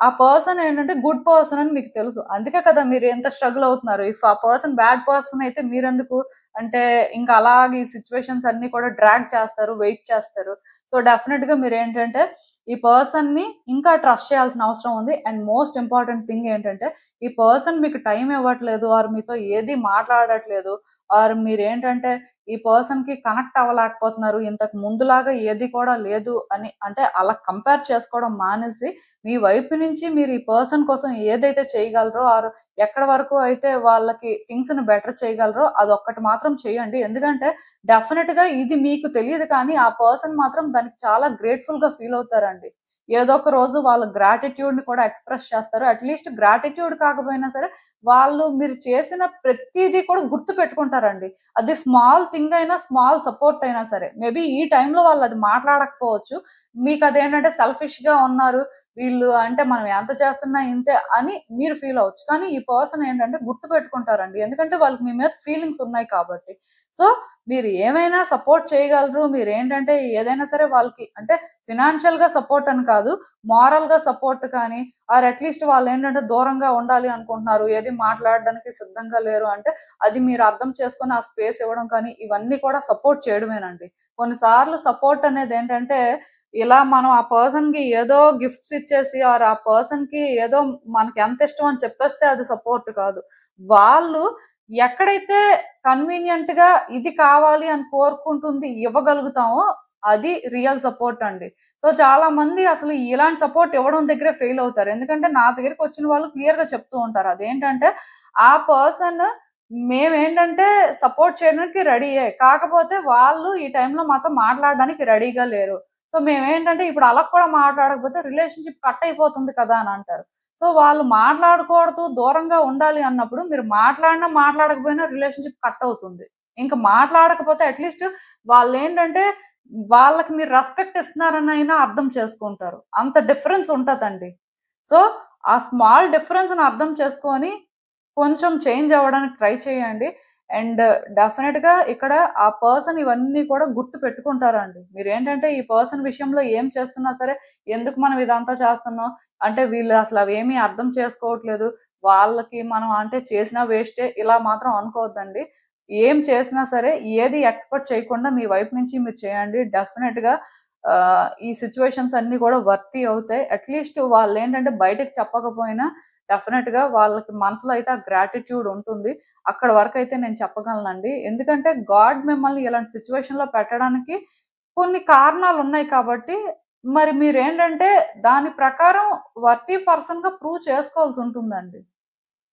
ఆ పర్సన్ ఏంటంటే గుడ్ పర్సన్ అని మీకు తెలుసు. అందుకే కదా మీరు ఎంత స్ట్రగుల్ అవుతున్నారు. ఇఫ్ ఆ పర్సన్ బ్యాడ్ పర్సన్ అయితే మీరెందుకు అంటే ఇంకా అలాగే ఈ సిట్యుయేషన్స్ అన్నీ కూడా డ్రాగ్ చేస్తారు, వెయిట్ చేస్తారు. సో, డెఫినిట్‌గా మీరేంటంటే ఈ పర్సన్‌ని ఇంకా ట్రస్ట్ చేయాల్సిన అవసరం ఉంది. అండ్ మోస్ట్ ఇంపార్టెంట్ థింగ్ ఏంటంటే ఈ పర్సన్ మీకు టైం ఇవ్వట్లేదు ఆర్ మీతో ఏది మాట్లాడట్లేదు ఆర్ మీరేంటంటే ఈ పర్సన్ కి కనెక్ట్ అవ్వలేకపోతున్నారు, ఇంతకు ముందులాగా ఏది కూడా లేదు అని అంటే అలా కంపేర్ చేసుకోవడం మానేసి మీ వైపు నుంచి మీరు ఈ పర్సన్ కోసం ఏదైతే చేయగలరో ఆర్ ఎక్కడ వరకు అయితే వాళ్ళకి థింగ్స్ ని బెటర్ చేయగలరో అదొక్కటి మాత్రం చేయండి. ఎందుకంటే డెఫినెట్ గా ఇది మీకు తెలియదు కానీ ఆ పర్సన్ మాత్రం దానికి చాలా గ్రేట్ఫుల్ గా ఫీల్ అవుతారండి. ఏదో ఒక రోజు వాళ్ళ గ్రాటిట్యూడ్ ని కూడా ఎక్స్ప్రెస్ చేస్తారు. అట్లీస్ట్ గ్రాటిట్యూడ్ కాకపోయినా సరే వాళ్ళు మీరు చేసిన ప్రతిదీ కూడా గుర్తు పెట్టుకుంటారండి. అది స్మాల్ థింగ్ అయినా, స్మాల్ సపోర్ట్ అయినా సరే. మేబీ ఈ టైంలో వాళ్ళు అది మాట్లాడకపోవచ్చు. మీకు అదేంటంటే సెల్ఫిష్ గా ఉన్నారు వీళ్ళు, అంటే మనం ఎంత చేస్తున్నా ఇంతే అని మీరు ఫీల్ అవ్వచ్చు. కానీ ఈ పర్సన్ ఏంటంటే గుర్తు పెట్టుకుంటారండి. ఎందుకంటే వాళ్ళకి మీ మీద ఫీలింగ్స్ ఉన్నాయి కాబట్టి. సో మీరు ఏమైనా సపోర్ట్ చేయగలరు. మీరు ఏంటంటే ఏదైనా సరే వాళ్ళకి అంటే ఫినాన్షియల్ గా సపోర్ట్ అని కాదు, మారల్ గా సపోర్ట్ కానీ ఆర్ అట్లీస్ట్ వాళ్ళు ఏంటంటే దూరంగా ఉండాలి అనుకుంటున్నారు, ఏది మాట్లాడడానికి సిద్ధంగా లేరు అంటే అది మీరు అర్థం చేసుకొని ఆ స్పేస్ ఇవ్వడం కానీ ఇవన్నీ కూడా సపోర్ట్ చేయడమేనండి. కొన్నిసార్లు సపోర్ట్ అనేది ఏంటంటే ఇలా మనం ఆ పర్సన్ కి ఏదో గిఫ్ట్స్ ఇచ్చేసి ఆర్ ఆ పర్సన్ కి ఏదో మనకి ఎంత ఇష్టం అని చెప్పేస్తే అది సపోర్ట్ కాదు. వాళ్ళు ఎక్కడైతే కన్వీనియంట్ గా ఇది కావాలి అని కోరుకుంటుంది ఇవ్వగలుగుతామో అది రియల్ సపోర్ట్ అండి. సో చాలా మంది అసలు ఇలాంటి సపోర్ట్ ఇవ్వడం దగ్గరే ఫెయిల్ అవుతారు. ఎందుకంటే నా దగ్గరికి వచ్చిన వాళ్ళు క్లియర్ గా చెప్తూ ఉంటారు. అదేంటంటే ఆ పర్సన్ మేమేంటంటే సపోర్ట్ చేయడానికి రెడీయే, కాకపోతే వాళ్ళు ఈ టైంలో మాతో మాట్లాడడానికి రెడీగా లేరు. సో మేమేంటంటే ఇప్పుడు అలా కూడా మాట్లాడకపోతే రిలేషన్షిప్ కట్ అయిపోతుంది కదా అని అంటారు. సో వాళ్ళు మాట్లాడకూడదు, దూరంగా ఉండాలి అన్నప్పుడు మీరు మాట్లాడినా మాట్లాడకపోయినా రిలేషన్షిప్ కట్ అవుతుంది. ఇంకా మాట్లాడకపోతే అట్లీస్ట్ వాళ్ళేంటంటే వాళ్ళకి మీరు రెస్పెక్ట్ ఇస్తున్నారని అయినా అర్థం చేసుకుంటారు. అంత డిఫరెన్స్ ఉంటదండి. సో ఆ స్మాల్ డిఫరెన్స్ ని అర్థం చేసుకొని కొంచెం చేంజ్ అవ్వడానికి ట్రై చేయండి. అండ్ డెఫినెట్ గా ఇక్కడ ఆ పర్సన్ ఇవన్నీ కూడా గుర్తు పెట్టుకుంటారండి. మీరేంటంటే ఈ పర్సన్ విషయంలో ఏం చేస్తున్నా సరే ఎందుకు మనం ఇదంతా చేస్తున్నాం అంటే వీళ్ళు అసలు అవేమీ అర్థం చేసుకోవట్లేదు, వాళ్ళకి మనం అంటే చేసినా వేస్టే ఇలా మాత్రం అనుకోవద్దండి. ఏం చేసినా సరే ఏది ఎక్స్పెక్ట్ చేయకుండా మీ వైపు నుంచి మీరు చేయండి. డెఫినెట్ గా ఈ సిచ్యువేషన్స్ అన్ని కూడా వర్తీ అవుతాయి. అట్లీస్ట్ వాళ్ళు ఏంటంటే బయటకు చెప్పకపోయినా డెఫినెట్ గా వాళ్ళకి మనసులో అయితే ఆ గ్రాటిట్యూడ్ ఉంటుంది. అక్కడ వరకు అయితే నేను చెప్పగలనండి. ఎందుకంటే గాడ్ మిమ్మల్ని ఇలాంటి సిచ్యువేషన్ లో పెట్టడానికి కొన్ని కారణాలు ఉన్నాయి కాబట్టి మరి మీరేంటంటే దాని ప్రకారం వర్తీ పర్సన్ గా ప్రూవ్ చేసుకోవాల్సి ఉంటుందండి.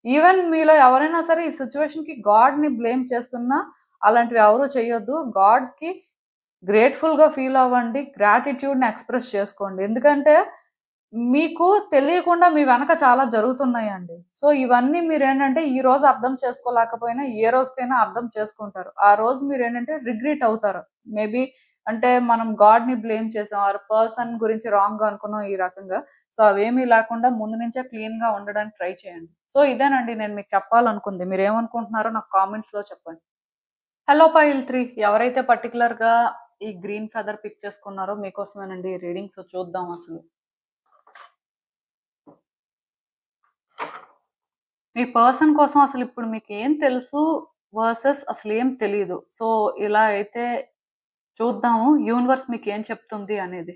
ఈవెన్ మీలో ఎవరైనా సరే ఈ సిచ్యువేషన్ కి గాడ్ ని బ్లేమ్ చేస్తున్నా అలాంటివి ఎవరు చేయొద్దు. గాడ్ కి గ్రేట్ఫుల్ గా ఫీల్ అవ్వండి, గ్రాటిట్యూడ్ ని ఎక్స్ప్రెస్ చేసుకోండి. ఎందుకంటే మీకు తెలియకుండా మీ వెనక చాలా జరుగుతున్నాయండి. సో ఇవన్నీ మీరేంటంటే ఈ రోజు అర్థం చేసుకోలేకపోయినా ఏ రోజుకైనా అర్థం చేసుకుంటారు. ఆ రోజు మీరేంటంటే రిగ్రెట్ అవుతారు. మేబీ అంటే మనం గాడ్ ని బ్లేమ్ చేసాం ఆర్ పర్సన్ గురించి రాంగ్ గా అనుకున్నాం ఈ రకంగా. సో అవేమీ లేకుండా ముందు నుంచే క్లీన్ గా ఉండడానికి ట్రై చేయండి. సో ఇదేనండి నేను మీకు చెప్పాలనుకుంది. మీరు ఏమనుకుంటున్నారో నాకు కామెంట్స్ లో చెప్పండి. హలో పైల్ 3 ఎవరైతే పర్టికులర్ గా ఈ గ్రీన్ ఫెదర్ పిక్ చేసుకున్నారో మీకోసమేనండి రీడింగ్స్. చూద్దాం అసలు మీ పర్సన్ కోసం అసలు ఇప్పుడు మీకు ఏం తెలుసు వర్సెస్ అసలు ఏం తెలియదు. సో ఇలా అయితే చూద్దాము యూనివర్స్ మీకు ఏం చెప్తుంది అనేది.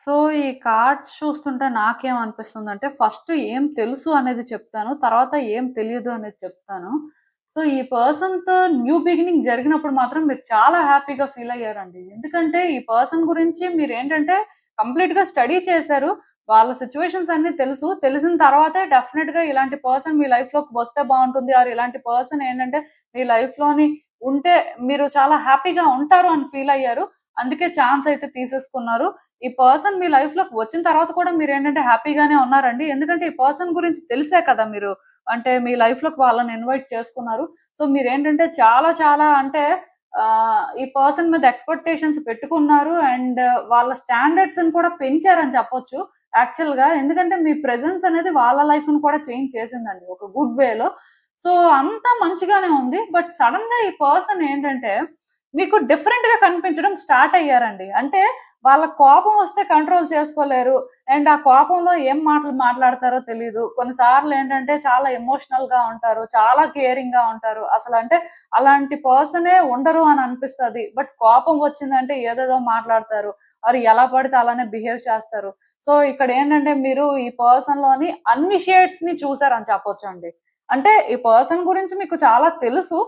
సో ఈ కార్డ్స్ చూస్తుంటే నాకేమనిపిస్తుంది అంటే ఫస్ట్ ఏం తెలుసు అనేది చెప్తాను, తర్వాత ఏం తెలియదు అనేది చెప్తాను. సో ఈ పర్సన్తో న్యూ బిగినింగ్ జరిగినప్పుడు మాత్రం మీరు చాలా హ్యాపీగా ఫీల్ అయ్యారండి. ఎందుకంటే ఈ పర్సన్ గురించి మీరు ఏంటంటే కంప్లీట్ గా స్టడీ చేశారు, వాళ్ళ సిచ్యువేషన్స్ అన్ని తెలుసు. తెలిసిన తర్వాతే డెఫినెట్ గా ఇలాంటి పర్సన్ మీ లైఫ్ లోకి వస్తే బాగుంటుంది ఆర్ ఇలాంటి పర్సన్ ఏంటంటే మీ లైఫ్ లోని ఉంటే మీరు చాలా హ్యాపీగా ఉంటారు అని ఫీల్ అయ్యారు. అందుకే ఛాన్స్ అయితే తీసేసుకున్నారు. ఈ పర్సన్ మీ లైఫ్ లోకి వచ్చిన తర్వాత కూడా మీరు ఏంటంటే హ్యాపీగానే ఉన్నారండి. ఎందుకంటే ఈ పర్సన్ గురించి తెలిసే కదా మీరు అంటే మీ లైఫ్ లోకి వాళ్ళని ఇన్వైట్ చేసుకున్నారు. సో మీరు ఏంటంటే చాలా చాలా అంటే ఈ పర్సన్ మీద ఎక్స్పెక్టేషన్స్ పెట్టుకున్నారు అండ్ వాళ్ళ స్టాండర్డ్స్ ని కూడా పెంచారని చెప్పొచ్చు యాక్చువల్ గా. ఎందుకంటే మీ ప్రెజెన్స్ అనేది వాళ్ళ లైఫ్ ని కూడా చేంజ్ చేసిందండి ఒక గుడ్ వేలో. సో అంతా మంచిగానే ఉంది. బట్ సడన్ గా ఈ పర్సన్ ఏంటంటే మీకు డిఫరెంట్ గా కనిపించడం స్టార్ట్ అయ్యారండి. అంటే వాళ్ళ కోపం వస్తే కంట్రోల్ చేసుకోలేరు. అండ్ ఆ కోపంలో ఏం మాటలు మాట్లాడతారో తెలీదు. కొన్నిసార్లు ఏంటంటే చాలా ఎమోషనల్‌గా ఉంటారు. చాలా కేరింగ్‌గా ఉంటారు. అసలంటే అలాంటి పర్సనే ఉండరు అని అనిపిస్తది. బట్ కోపం వచ్చిందంటే ఏదేదో మాట్లాడతారు. ఆర్ ఎలా పడితే అలానే బిహేవ్ చేస్తారు. సో, ఇక్కడేంటంటే మీరు ఈ పర్సన్‌లోని అన్ని షేడ్స్‌ని చూసారని చెప్పొచ్చండి. అంటే ఈ పర్సన్ గురించి మీకు చాలా తెలుసు.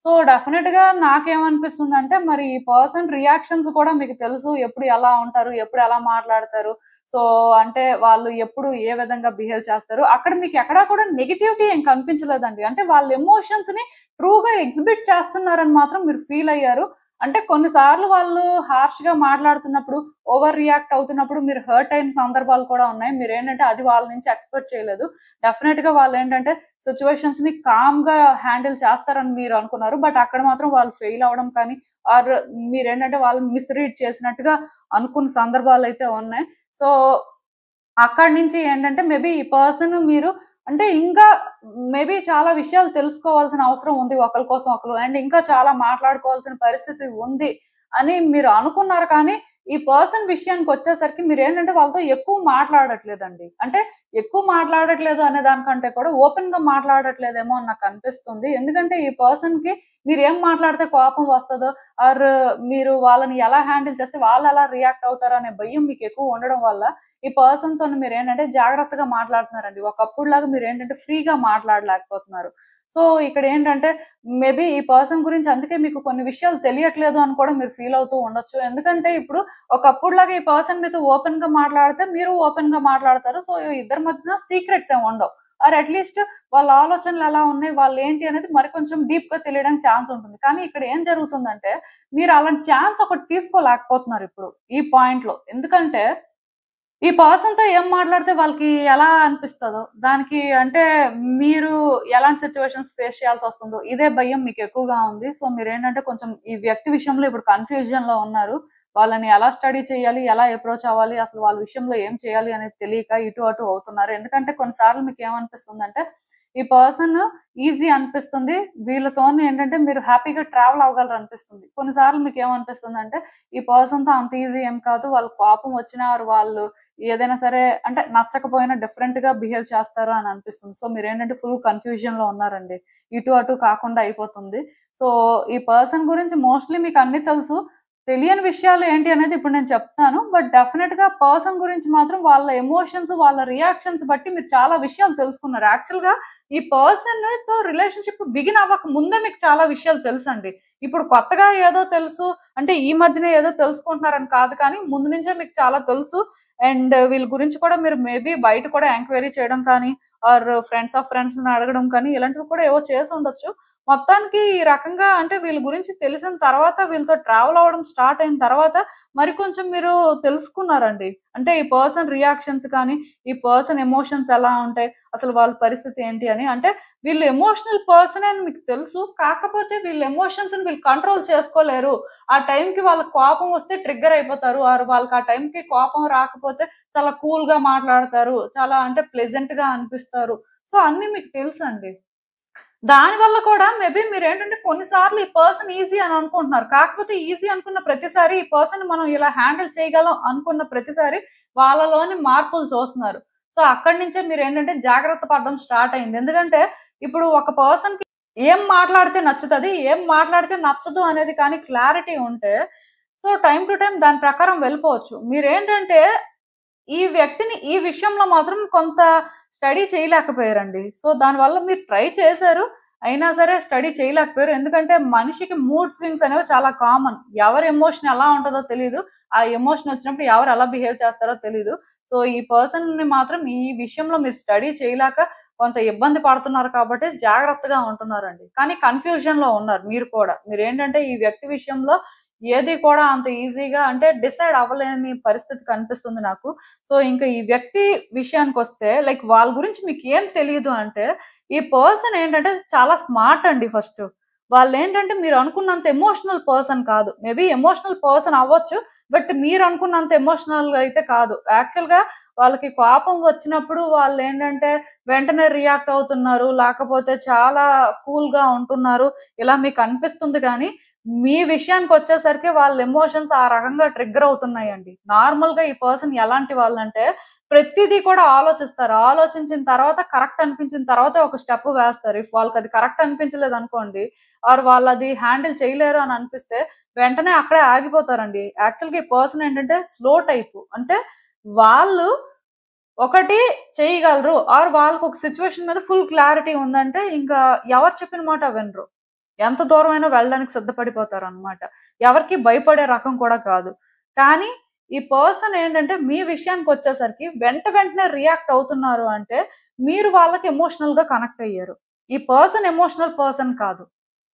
సో, డెఫినిట్‌గా నాకేమనిపిస్తుందంటే మరి ఈ పర్సన్ రియాక్షన్స్ కూడా మీకు తెలుసు. ఎప్పుడు ఎలా ఉంటారు? ఎప్పుడు ఎలా మాట్లాడతారు? సో, అంటే వాళ్ళు ఎప్పుడు ఏ విధంగా బిహేవ్ చేస్తారు? అక్కడ మీకెక్కడా కూడా నెగటివిటీ ఏం కనిపించలేదండి. అంటే వాళ్ళ ఎమోషన్స్‌ని ట్రూగా ఎగ్జిబిట్ చేస్తున్నారని మాత్రం మీరు ఫీలయ్యారు. అంటే కొన్ని సార్లు వాళ్ళు హార్ష్‌గా మాట్లాడుతున్నప్పుడు, ఓవర్ రియాక్ట్ అవుతున్నప్పుడు మీరు హర్ట్ అయిన సందర్భాలు కూడా ఉన్నాయి. మీరేంటంటే అది వాళ్ళ నుంచి ఎక్స్‌పెక్ట్ చేయలేదు. డెఫినిట్‌గా వాళ్ళేంటంటే సిట్యుయేషన్స్‌ని కామ్‌గా హ్యాండిల్ చేస్తారని మీరు అనుకున్నారు. బట్ అక్కడ మాత్రం వాళ్ళు ఫెయిల్ అవ్వడం కానీ, ఆర్ మీరేంటంటే వాళ్ళని మిస్‌రీడ్ చేసినట్టుగా అనుకున్న సందర్భాలైతే ఉన్నాయి. సో, అక్కడి నుంచి ఏంటంటే మేబీ ఈ పర్సన్ మీరు అంటే ఇంకా మేబీ చాలా విషయాలు తెలుసుకోవాల్సిన అవసరం ఉంది ఒకళ్ళ కోసం ఒకళ్ళు. అండ్ ఇంకా చాలా మాట్లాడుకోవాల్సిన పరిస్థితి ఉంది అని మీరు అనుకున్నారు కానీ, ఈ పర్సన్ విషయానికొచ్చేసరికి మీరేంటంటే వాళ్ళతో ఎక్కువ మాట్లాడట్లేదండి. అంటే ఎక్కువ మాట్లాడట్లేదు అనే దానికంటే కూడా ఓపెన్‌గా మాట్లాడట్లేదేమో అని నాకనిపిస్తుంది. ఎందుకంటే ఈ పర్సన్‌కి మీరేం మాట్లాడితే కోపం వస్తదో ఆర్ మీరు వాళ్ళని ఎలా హ్యాండిల్ చేస్తే వాళ్ళెలా రియాక్ట్ అవుతారో అనే భయం మీకెక్కువ ఉండడం వల్ల ఈ పర్సన్‌తోని మీరేంటంటే జాగ్రత్తగా మాట్లాడుతున్నారండి. ఒకప్పుడులాగా మీరేంటంటే ఫ్రీగా మాట్లాడలేకపోతున్నారు. సో, ఇక్కడేంటంటే మేబీ ఈ పర్సన్ గురించి అందుకే మీకు కొన్ని విషయాలు తెలియట్లేదు అని కూడా మీరు ఫీల్ అవుతూ ఉండొచ్చు. ఎందుకంటే ఇప్పుడు ఒకప్పుడులాగా ఈ పర్సన్ మీతో ఓపెన్‌గా మాట్లాడితే మీరు ఓపెన్‌గా మాట్లాడతారు. సో, ఇద్దరి మధ్యన సీక్రెట్స్ ఏమి ఉండవు. ఆర్ అట్‌లీస్ట్ వాళ్ళ ఆలోచనలు ఎలా ఉన్నాయి, వాళ్ళేంటి అనేది మరి కొంచెం డీప్‌గా తెలియడానికి ఛాన్స్ ఉంటుంది. కానీ ఇక్కడ ఏం జరుగుతుందంటే మీరు అలాంటి ఛాన్స్ ఒకటి తీసుకోలేకపోతున్నారు ఇప్పుడు ఈ పాయింట్‌లో. ఎందుకంటే ఈ పర్సన్‌తో ఏం మాట్లాడితే వాళ్ళకి ఎలా అనిపిస్తదో, దానికి అంటే మీరు ఎలాంటి సిట్యుయేషన్స్ ఫేస్ చేయాల్సొస్తుందో, ఇదే భయం మీకెక్కువగా ఉంది. సో, మీరేంటంటే కొంచెం ఈ వ్యక్తి విషయంలో ఇప్పుడు కన్‌ఫ్యూజన్‌లో ఉన్నారు. వాళ్ళని ఎలా స్టడీ చేయాలి? ఎలా అప్రోచ్ అవ్వాలి? అసలు వాళ్ళ విషయంలో ఏం చేయాలి అనేది తెలియక ఇటు అటు అవుతున్నారు. ఎందుకంటే కొన్ని సార్లు మీకేమనిపిస్తుందంటే, ఈ పర్సన్ ఈజీ అనిపిస్తుంది. వీళ్ళతోని ఏంటంటే మీరు హ్యాపీగా ట్రావెల్ అవ్వగలరనిపిస్తుంది. కొన్ని సార్లు మీకేమనిపిస్తుందంటే, ఈ పర్సన్‌తో అంత ఈజీ ఏం కాదు. వాళ్ళకి కోపం వచ్చినా ఆర్ వాళ్ళు ఏదైనా సరే అంటే నచ్చకపోయినా డిఫరెంట్‌గా బిహేవ్ చేస్తారు అని అనిపిస్తుంది. సో, మీరేంటంటే ఫుల్ కన్‌ఫ్యూజన్‌లో ఉన్నారండి. ఇటు అటు కాకుండా అయిపోతుంది. సో, ఈ పర్సన్ గురించి మోస్ట్‌లీ మీకు అన్నీ తెలుసు. తెలియని విషయాలు ఏంటి అనేది ఇప్పుడు నేను చెప్తాను. బట్ డెఫినిట్‌గా పర్సన్ గురించి మాత్రం వాళ్ళ ఎమోషన్స్, వాళ్ళ రియాక్షన్స్ బట్టి మీరు చాలా విషయాలు తెలుసుకున్నారు. యాక్చువల్‌గా ఈ పర్సన్‌తో రిలేషన్‌షిప్ బిగిన్ అవ్వక ముందే మీకు చాలా విషయాలు తెలుసండి. ఇప్పుడు కొత్తగా ఏదో తెలుసు అంటే ఈ మధ్యనే ఏదో తెలుసుకుంటున్నారని కాదు కానీ ముందు నుంచే మీకు చాలా తెలుసు. అండ్ వీళ్ళ గురించి కూడా మీరు మేబీ బయట కూడా ఎంక్వైరీ చేయడం కానీ, ఆర్ ఫ్రెండ్స్ ఆఫ్ ఫ్రెండ్స్‌ని అడగడం కానీ, ఇలాంటివి కూడా ఏవో చేసుండొచ్చు. మొత్తానికి ఈ రకంగా అంటే వీళ్ళ గురించి తెలిసిన తర్వాత, వీళ్ళతో ట్రావెల్ అవ్వడం స్టార్ట్ అయిన తర్వాత, మరి కొంచెం మీరు తెలుసుకున్నారండి. అంటే ఈ పర్సన్ రియాక్షన్స్ కానీ, ఈ పర్సన్ ఎమోషన్స్ ఎలా ఉంటాయి, అసలు వాళ్ళ పరిస్థితి ఏంటి అని. అంటే వీళ్ళు ఎమోషనల్ పర్సనే అని మీకు తెలుసు. కాకపోతే వీళ్ళ ఎమోషన్స్‌ని వీళ్ళు కంట్రోల్ చేసుకోలేరు. ఆ టైంకి వాళ్ళకి కోపం వస్తే ట్రిగ్గర్ అయిపోతారు. ఆర్ వాళ్ళకి ఆ టైంకి కోపం రాకపోతే చాలా కూల్‌గా మాట్లాడతారు. చాలా అంటే ప్లెజెంట్‌గా అనిపిస్తారు. సో, అన్నీ మీకు తెలుసండి. దానివల్ల కూడా మేబీ మీరేంటంటే కొన్ని సార్లు ఈ పర్సన్ ఈజీ అని అనుకుంటున్నారు. కాకపోతే ఈజీ అనుకున్న ప్రతిసారి ఈ పర్సన్‌ని మనం ఇలా హ్యాండిల్ చేయగలం అనుకున్న ప్రతిసారి వాళ్ళలోని మార్పులు చూస్తున్నారు. సో, అక్కడి నుంచే మీరేంటంటే జాగ్రత్త పడడం స్టార్ట్ అయింది. ఎందుకంటే ఇప్పుడు ఒక పర్సన్‌కి ఏం మాట్లాడితే నచ్చుతది, ఏం మాట్లాడితే నచ్చదు అనేది కానీ క్లారిటీ ఉంటే సో, టైమ్ టు టైమ్ దాని ప్రకారం వెళ్ళిపోవచ్చు. మీరేంటంటే ఈ వ్యక్తిని ఈ విషయంలో మాత్రం కొంత స్టడీ చేయలేకపోయారండి. సో, దానివల్ల మీరు ట్రై చేశారు. అయినా సరే స్టడీ చేయలేకపోయారు. ఎందుకంటే మనిషికి మూడ్ స్వింగ్స్ అనేవి చాలా కామన్. ఎవరి ఎమోషన్ ఎలా ఉంటదో తెలీదు. ఆ ఎమోషన్ వచ్చినప్పుడు ఎవరు ఎలా బిహేవ్ చేస్తారో తెలీదు. సో, ఈ పర్సన్‌ని మాత్రం ఈ విషయంలో మీరు స్టడీ చేయలేక కొంత ఇబ్బంది పడుతున్నారు కాబట్టి జాగ్రత్తగా ఉంటున్నారండి. కానీ కన్‌ఫ్యూజన్‌లో ఉన్నారు మీరు కూడా. మీరేంటంటే ఈ వ్యక్తి విషయంలో ఏది కూడా అంత ఈజీగా అంటే డిసైడ్ అవ్వలేని పరిస్థితి కనిపిస్తుంది నాకు. సో, ఇంక ఈ వ్యక్తి విషయానికొస్తే లైక్ వాళ్ళ గురించి మీకేం తెలీదు అంటే, ఈ పర్సన్ ఏంటంటే చాలా స్మార్ట్ అండి ఫస్టు. వాళ్ళేంటంటే మీరనుకున్నంత ఎమోషనల్ పర్సన్ కాదు. మేబీ ఎమోషనల్ పర్సన్ అవ్వచ్చు. బట్ మీరనుకున్నంత ఎమోషనల్‌గా అయితే కాదు. యాక్చువల్‌గా వాళ్ళకి కోపం వచ్చినప్పుడు వాళ్ళేంటంటే వెంటనే రియాక్ట్ అవుతున్నారు. లేకపోతే చాలా కూల్‌గా ఉంటున్నారు. ఇలా మీకనిపిస్తుంది గానీ, మీ విషయానికి వచ్చేసరికి వాళ్ళ ఎమోషన్స్ ఆ రకంగా ట్రిగ్గర్ అవుతున్నాయండి. నార్మల్‌గా ఈ పర్సన్ ఎలాంటి వాళ్ళంటే ప్రతిదీ కూడా ఆలోచిస్తారు. ఆలోచించిన తర్వాత కరెక్ట్ అనిపించిన తర్వాతే ఒక స్టెప్ వేస్తారు. ఇఫ్ వాళ్ళకది కరెక్ట్ అనిపించలేదనుకోండి ఆర్ వాళ్ళది హ్యాండిల్ చేయలేరు అని అనిపిస్తే వెంటనే అక్కడే ఆగిపోతారండి. యాక్చువల్‌గా ఈ పర్సన్ ఏంటంటే స్లో టైపు. అంటే వాళ్ళు ఒకటి చేయగలరు ఆర్ వాళ్ళకొక సిట్యుయేషన్ మీద ఫుల్ క్లారిటీ ఉందంటే ఇంకా ఎవరు చెప్పిన మాట వినరు. ఎంత దూరమైనా వెళ్ళడానికి సిద్ధపడిపోతారనమాట. ఎవరికీ భయపడే రకం కూడా కాదు. కానీ ఈ పర్సన్ ఏంటంటే మీ విషయానికొచ్చేసరికి వెంటనే రియాక్ట్ అవుతున్నారు అంటే మీరు వాళ్ళకి ఎమోషనల్‌గా కనెక్ట్ అయ్యారు. ఈ పర్సన్ ఎమోషనల్ పర్సన్ కాదు.